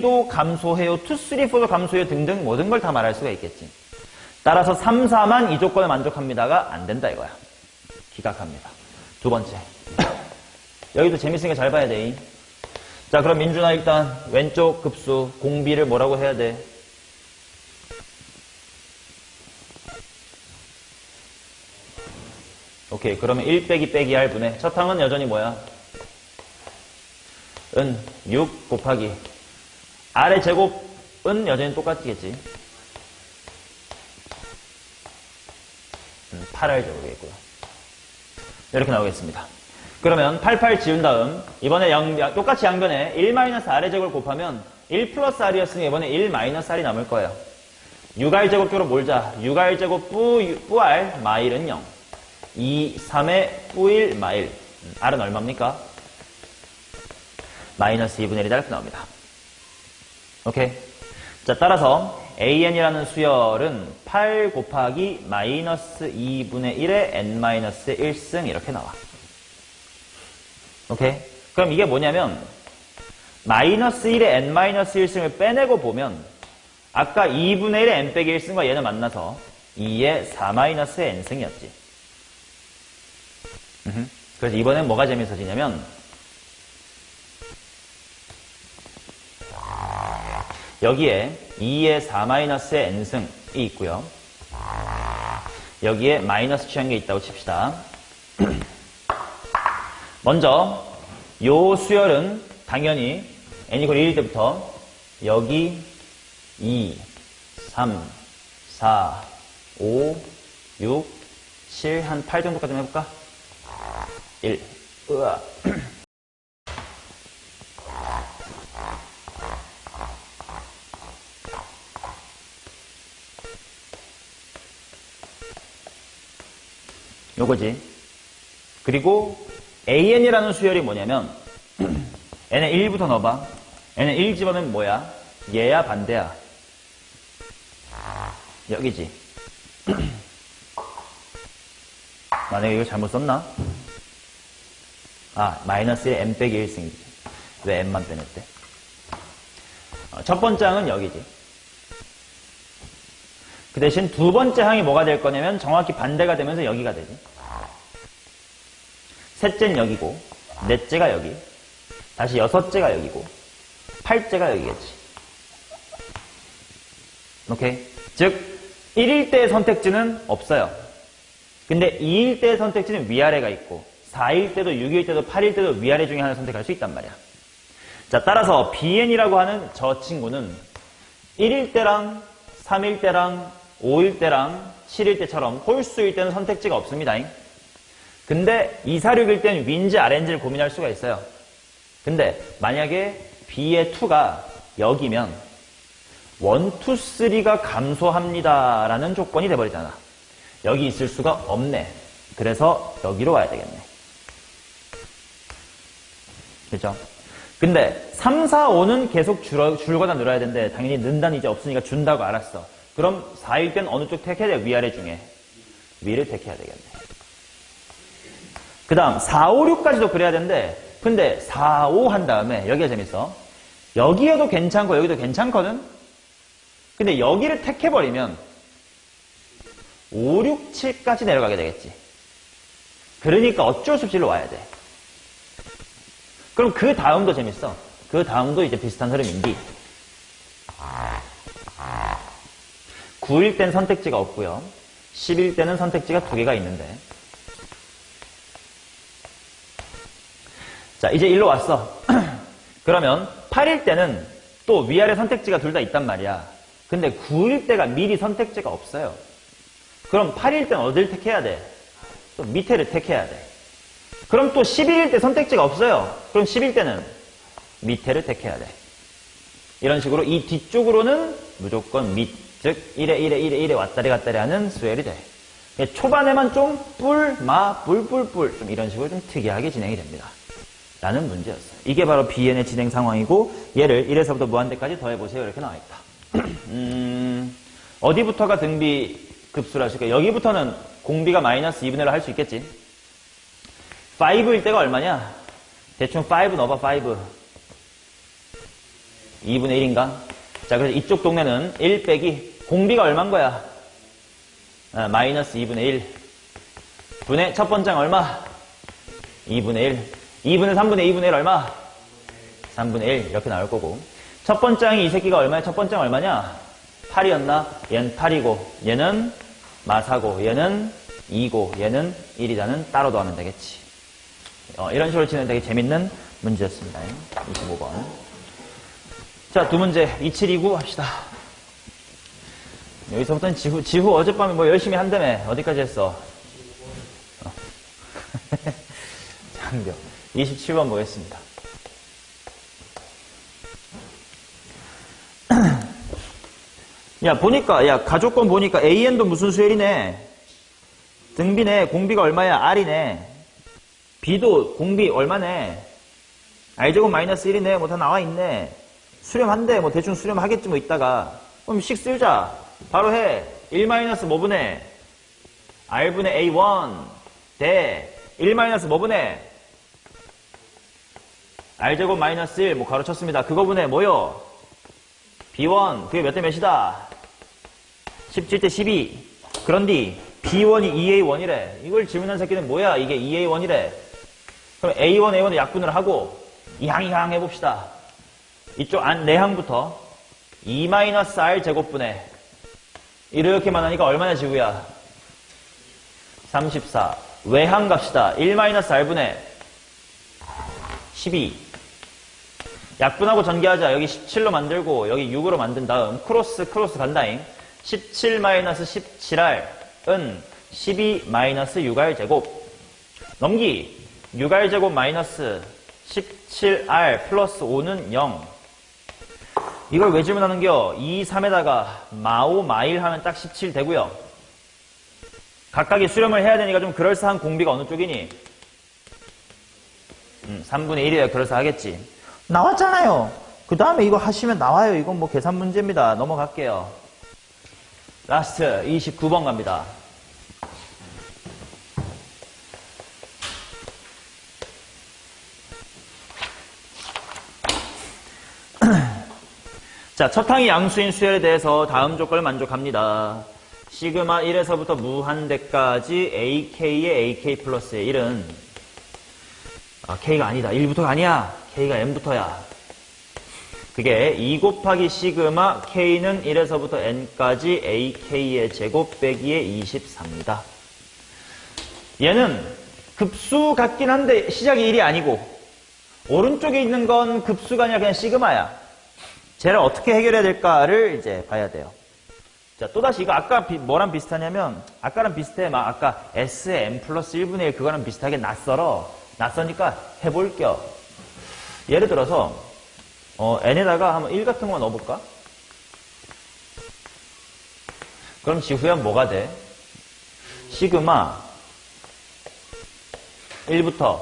3도 감소해요. 2, 3, 4도 감소해요. 등등 모든 걸 다 말할 수가 있겠지. 따라서 3, 4만 이 조건을 만족합니다가 안 된다 이거야. 기각합니다. 두 번째. 여기도 재밌으니까 잘 봐야 돼. 자, 그럼 민준아 일단 왼쪽 급수 공비를 뭐라고 해야 돼? 오케이. 그러면 1 빼기 빼기 R분의 첫 항은 여전히 뭐야? 6 곱하기 R의 제곱은 여전히 똑같겠지. 8R 제곱이겠고요. 이렇게 나오겠습니다. 그러면 88 지운 다음 이번에 똑같이 양변에 1-R의 제곱을 곱하면 1 플러스 R이었으니 이번에 1-R이 남을 거예요. 6R 제곱쪽으로 몰자. 6R 제곱 뿌R 마일은 0. 2, 3의 뿌1 마일. R은 얼마입니까? 마이너스 2분의 1이다 이렇게 나옵니다. 오케이. 자, 따라서 AN이라는 수열은 8 곱하기 마이너스 2분의 1의 n-1승 이렇게 나와. 오케이. 그럼 이게 뭐냐면 마이너스 1의 n-1승을 빼내고 보면 아까 2분의 1의 n 빼기 1승과 얘는 만나서 2의 4-n승이었지. 그래서 이번엔 뭐가 재밌어지냐면 여기에 2의 4-n승이 있고요. 여기에 마이너스 취한 게 있다고 칩시다. 먼저 요 수열은 당연히 n = 1일 때부터 여기 2, 3, 4, 5, 6, 7, 한 8 정도까지 해볼까? 1. 으아. 요거지. 그리고 AN이라는 수열이 뭐냐면 n에 1부터 넣어봐. n에 1 집어넣으면 뭐야? 얘야 반대야? 여기지. 만약에 이거 잘못 썼나? 아, 마이너스 1의 n 빼기 1승이지. 왜 n만 빼냈대? 첫 번째 항은 여기지. 그 대신 두 번째 항이 뭐가 될 거냐면 정확히 반대가 되면서 여기가 되지. 셋째는 여기고, 넷째가 여기, 다시 여섯째가 여기고, 8째가 여기겠지. 오케이? 즉, 1일 때의 선택지는 없어요. 근데 2일 때의 선택지는 위아래가 있고, 4일 때도 6일 때도 8일 때도 위아래 중에 하나를 선택할 수 있단 말이야. 자, 따라서 BN이라고 하는 저 친구는 1일 때랑 3일 때랑 5일 때랑 7일 때처럼 홀수일 때는 선택지가 없습니다. 근데 2, 4, 6일 땐 위인지 RN지를 고민할 수가 있어요. 근데 만약에 B의 2가 여기면 1, 2, 3가 감소합니다 라는 조건이 돼버리잖아. 여기 있을 수가 없네. 그래서 여기로 와야 되겠네. 그죠? 근데 3, 4, 5는 계속 줄거나 늘어야 되는데 당연히 는다는 이제 없으니까 준다고 알았어. 그럼 4일 땐 어느 쪽 택해야 돼? 위아래 중에. 위를 택해야 되겠네. 그 다음 4, 5, 6까지도 그래야 되는데 근데 4, 5 한 다음에 여기가 재밌어. 여기에도 괜찮고 여기도 괜찮거든? 근데 여기를 택해버리면 5, 6, 7까지 내려가게 되겠지. 그러니까 어쩔 수 없이 일로 와야 돼. 그럼 그 다음도 재밌어. 그 다음도 이제 비슷한 흐름인데 9일 땐 선택지가 없고요. 10일 때는 선택지가 2개가 있는데 자 이제 일로 왔어. 그러면 8일 때는 또 위아래 선택지가 둘 다 있단 말이야. 근데 9일 때가 미리 선택지가 없어요. 그럼 8일 때는 어딜 택해야 돼? 또 밑에를 택해야 돼. 그럼 또 11일 때 선택지가 없어요. 그럼 10일 때는 밑에를 택해야 돼. 이런 식으로 이 뒤쪽으로는 무조건 밑, 즉 1에 왔다리 갔다리 하는 수열이 돼. 초반에만 좀 뿔 좀 이런 식으로 좀 특이하게 진행이 됩니다. 라는 문제였어요. 이게 바로 BN의 진행 상황이고 얘를 1에서부터 무한대까지 더해보세요. 이렇게 나와있다. 어디부터가 등비 급수를 하실까요? 여기부터는 공비가 마이너스 2분의 1로 할 수 있겠지. 5일 때가 얼마냐? 대충 5 넣어봐. 5 2분의 1인가? 자 그래서 이쪽 동네는 1 빼기 공비가 얼만 거야? 마이너스 2분의 1 분의 첫 번째는 얼마? 2분의 1 2분의 3분의 2분의 1 얼마? 3분의 1 이렇게 나올 거고 첫 번째이 이 새끼가 얼마야? 첫 번째는 얼마냐? 8이었나? 얘는 8이고 얘는 마사고 얘는 2고 얘는 1이라는 따로 더하면 되겠지. 이런 식으로 치는 되게 재밌는 문제였습니다. 25번. 자, 두 문제 2729 합시다. 여기서부터는 지후 어젯밤에 뭐 열심히 한다며. 어디까지 했어? 장교. 27번 보겠습니다. 보니까, 가족권 보니까 AN도 무슨 수열이네. 등비네. 공비가 얼마야? R이네. B도 공비 얼마네? R제곱 마이너스 1이네. 뭐 다 나와 있네. 수렴한대. 뭐 대충 수렴하겠지 뭐 이따가. 그럼 식 쓸자. 바로 해. 1 마이너스 뭐분의? R분의 A1 대 1 마이너스 뭐분의? R제곱 마이너스 1 뭐 가로 쳤습니다. 그거분의 뭐요? B1 그게 몇 대 몇이다? 17대 12 그런디 B1이 2A1이래. 이걸 질문한 새끼는 뭐야? 이게 2A1이래. 그럼 A1, A1을 약분을 하고 이항 해봅시다. 이쪽 내항부터 2-R 제곱분의 이렇게만 하니까 얼마나 지구야? 34 외항 갑시다. 1-R분의 12 약분하고 전개하자. 여기 17로 만들고 여기 6으로 만든 다음 크로스 간다잉. 17-17R은 12-6R 제곱 넘기 6R 제곱 마이너스 17R 플러스 5는 0. 이걸 왜 질문하는겨? 2, 3에다가 마오 마일 하면 딱 17 되고요. 각각의 수렴을 해야 되니까 좀 그럴싸한 공비가 어느 쪽이니? 3분의 1이어야 그럴싸하겠지. 나왔잖아요. 그 다음에 이거 하시면 나와요. 이건 뭐 계산 문제입니다. 넘어갈게요. 라스트 29번 갑니다. 자, 첫 항이 양수인 수열에 대해서 다음 조건을 만족합니다. 시그마 1에서부터 무한대까지 AK의 AK 플러스의 1은 K가 아니다. 1부터가 아니야. K가 N부터야. 그게 2 곱하기 시그마 K는 1에서부터 N까지 AK의 제곱 빼기의 24입니다. 얘는 급수 같긴 한데 시작이 1이 아니고 오른쪽에 있는 건 급수가 아니라 그냥 시그마야. 쟤를 어떻게 해결해야 될까를 이제 봐야 돼요. 자, 또다시 이거 아까 뭐랑 비슷하냐면, 아까랑 비슷해. 막 아까 S의 n 플러스 1분의 1 그거랑 비슷하게 낯서니까 해볼 겸. 예를 들어서, n에다가 한번 1 같은 거 넣어볼까? 그럼 지후엔 뭐가 돼? 시그마 1부터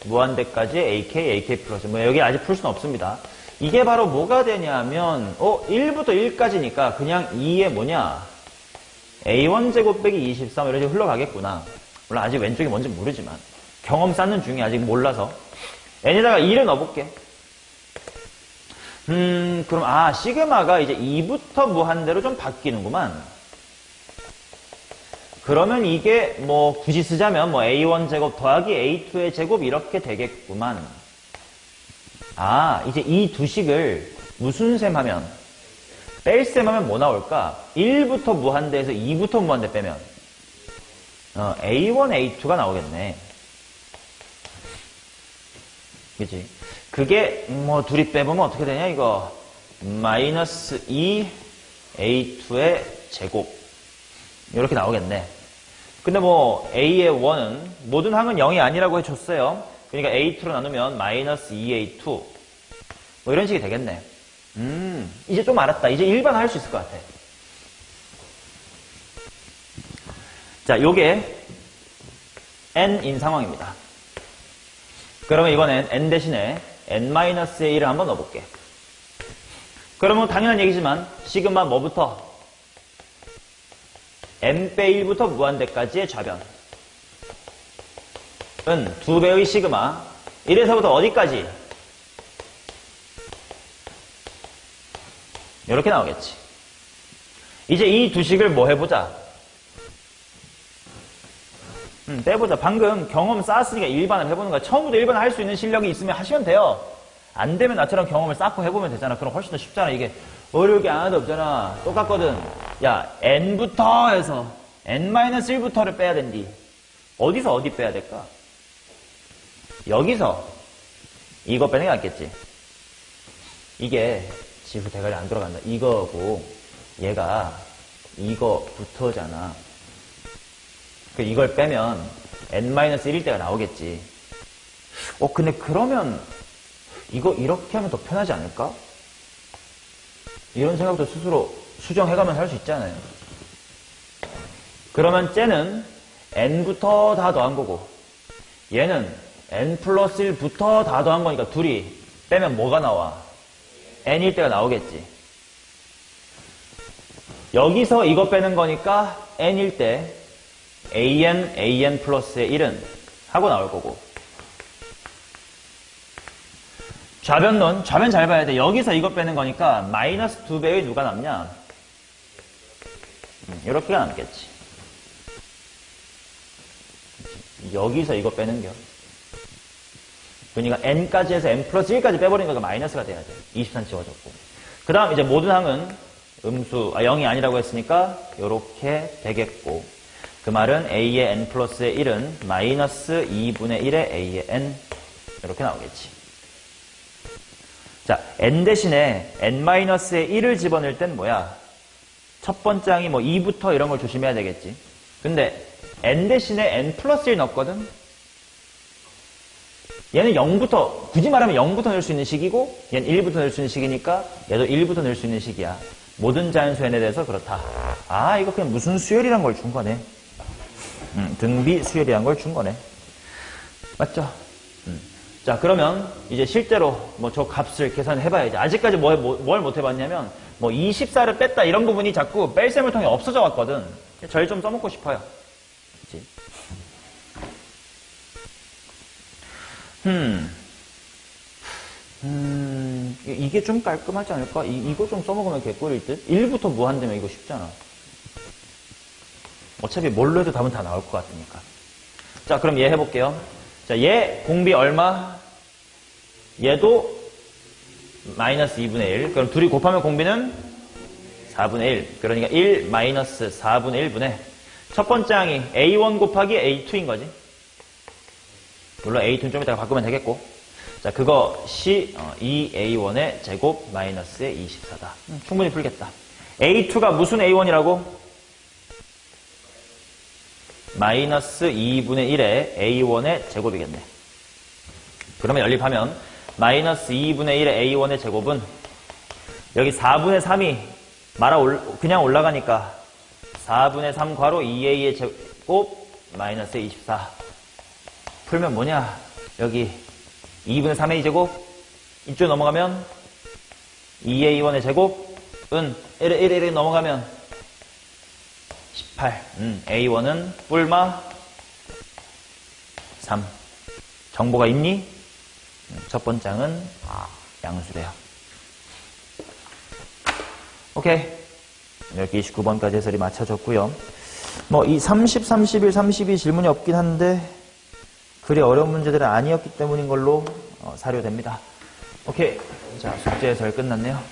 무한대까지 AK 플러스. 뭐 여기 아직 풀 수는 없습니다. 이게 바로 뭐가 되냐면 1부터 1까지니까 그냥 2의 뭐냐 A1제곱 빼기 23 이렇게 흘러가겠구나. 물론 아직 왼쪽이 뭔지 모르지만 경험 쌓는 중에 아직 몰라서 n에다가 2를 넣어볼게. 그럼 시그마가 이제 2부터 무한대로 좀 바뀌는구만. 그러면 이게 뭐 굳이 쓰자면 뭐 A1제곱 더하기 A2의 제곱 이렇게 되겠구만. 이제 이 두 식을 무슨 셈 하면? 뺄 셈 하면 뭐 나올까? 1부터 무한대에서 2부터 무한대 빼면 A1, A2가 나오겠네. 그치? 그게 뭐 둘이 빼보면 어떻게 되냐 이거 마이너스 2 A2의 제곱 이렇게 나오겠네. 근데 뭐 A의 1은 모든 항은 0이 아니라고 해줬어요. 그러니까 A2로 나누면 마이너스 2A2 뭐 이런 식이 되겠네. 이제 좀 알았다. 이제 일반화 할 수 있을 것 같아. 자, 요게 n인 상황입니다. 그러면 이번엔 n 대신에 n-의 1을 한번 넣어볼게. 그러면 당연한 얘기지만 시그마 뭐부터? n 빼 1부터 무한대까지의 좌변 은 2배의 시그마 1에서부터 어디까지? 이렇게 나오겠지. 이제 이 두 식을 뭐 해보자. 빼보자. 방금 경험 쌓았으니까 일반을 해보는 거야. 처음부터 일반을 할 수 있는 실력이 있으면 하시면 돼요. 안 되면 나처럼 경험을 쌓고 해보면 되잖아. 그럼 훨씬 더 쉽잖아. 이게 어려울 게 하나도 없잖아. 똑같거든. 야, n부터 해서 n-1부터를 빼야 된디. 어디서 어디 빼야 될까? 여기서 이거 빼는 게 낫겠지. 이게 지구 대가리 안 돌아간다. 이거고 얘가 이거부터잖아. 이걸 빼면 n-1일 때가 나오겠지. 근데 그러면 이거 이렇게 하면 더 편하지 않을까? 이런 생각도 스스로 수정해가면서 할 수 있잖아요. 그러면 쟤는 n부터 다 더한 거고 얘는 n 플러스 1부터 다 더한 거니까 둘이 빼면 뭐가 나와? n일 때가 나오겠지. 여기서 이거 빼는 거니까 n일 때 an 플러스의 1은 하고 나올 거고 좌변론, 좌변 잘 봐야 돼. 여기서 이거 빼는 거니까 마이너스 2배의 누가 남냐? 이렇게가 남겠지. 여기서 이거 빼는 겨. 그러니까 n까지 해서 n 플러스 1까지 빼버리니까 마이너스가 돼야 돼. 23 지워졌고. 그 다음 이제 모든 항은 0이 아니라고 했으니까 이렇게 되겠고 그 말은 a의 n 플러스의 1은 마이너스 2분의 1의 a의 n 이렇게 나오겠지. 자, n 대신에 n-의 1을 집어넣을 땐 뭐야? 첫 번째 항이 뭐 2부터 이런 걸 조심해야 되겠지. 근데 n 대신에 n 플러스 1 넣었거든? 얘는 0부터, 굳이 말하면 0부터 넣을 수 있는 식이고 얘는 1부터 넣을 수 있는 식이니까 얘도 1부터 넣을 수 있는 식이야. 모든 자연수 n에 대해서 그렇다. 이거 그냥 무슨 수열이란 걸 준 거네. 등비 수열이란 걸 준 거네. 맞죠? 자, 그러면 이제 실제로 뭐 저 값을 계산해봐야지. 아직까지 뭘 못 해봤냐면 뭐 24를 뺐다 이런 부분이 자꾸 뺄셈을 통해 없어져 왔거든. 절 좀 써먹고 싶어요. 그치? 이게 좀 깔끔하지 않을까? 이거 좀 써먹으면 개꿀일 듯? 1부터 무한대면 이거 쉽잖아. 어차피 뭘로 해도 답은 다 나올 것 같으니까. 자, 그럼 얘 해볼게요. 자, 얘 공비 얼마? 얘도 마이너스 2분의 1. 그럼 둘이 곱하면 공비는 4분의 1. 그러니까 1 마이너스 4분의 1분의 첫 번째 항이 A1 곱하기 A2인 거지. 물론 A2는 좀 이따가 바꾸면 되겠고. 자, 그것이 2A1의 제곱 마이너스의 24다. 충분히 풀겠다. A2가 무슨 A1이라고? 마이너스 2분의 1의 A1의 제곱이겠네. 그러면 연립하면 마이너스 2분의 1의 A1의 제곱은 여기 4분의 3이 그냥 올라가니까 4분의 3 괄호 2A의 제곱 마이너스 24. 풀면 뭐냐? 여기 2분의 3A 제곱 이쪽 넘어가면 2A1의 제곱은 1에 넘어가면 18. A1은 뿔마 3. 정보가 있니? 첫 번장은 양수래요. 오케이. 이렇게 29번까지 해설이 마쳐졌고요. 뭐 이 30, 31, 32 질문이 없긴 한데 그리 어려운 문제들은 아니었기 때문인 걸로 사료됩니다. 오케이. 자, 숙제 해설 끝났네요.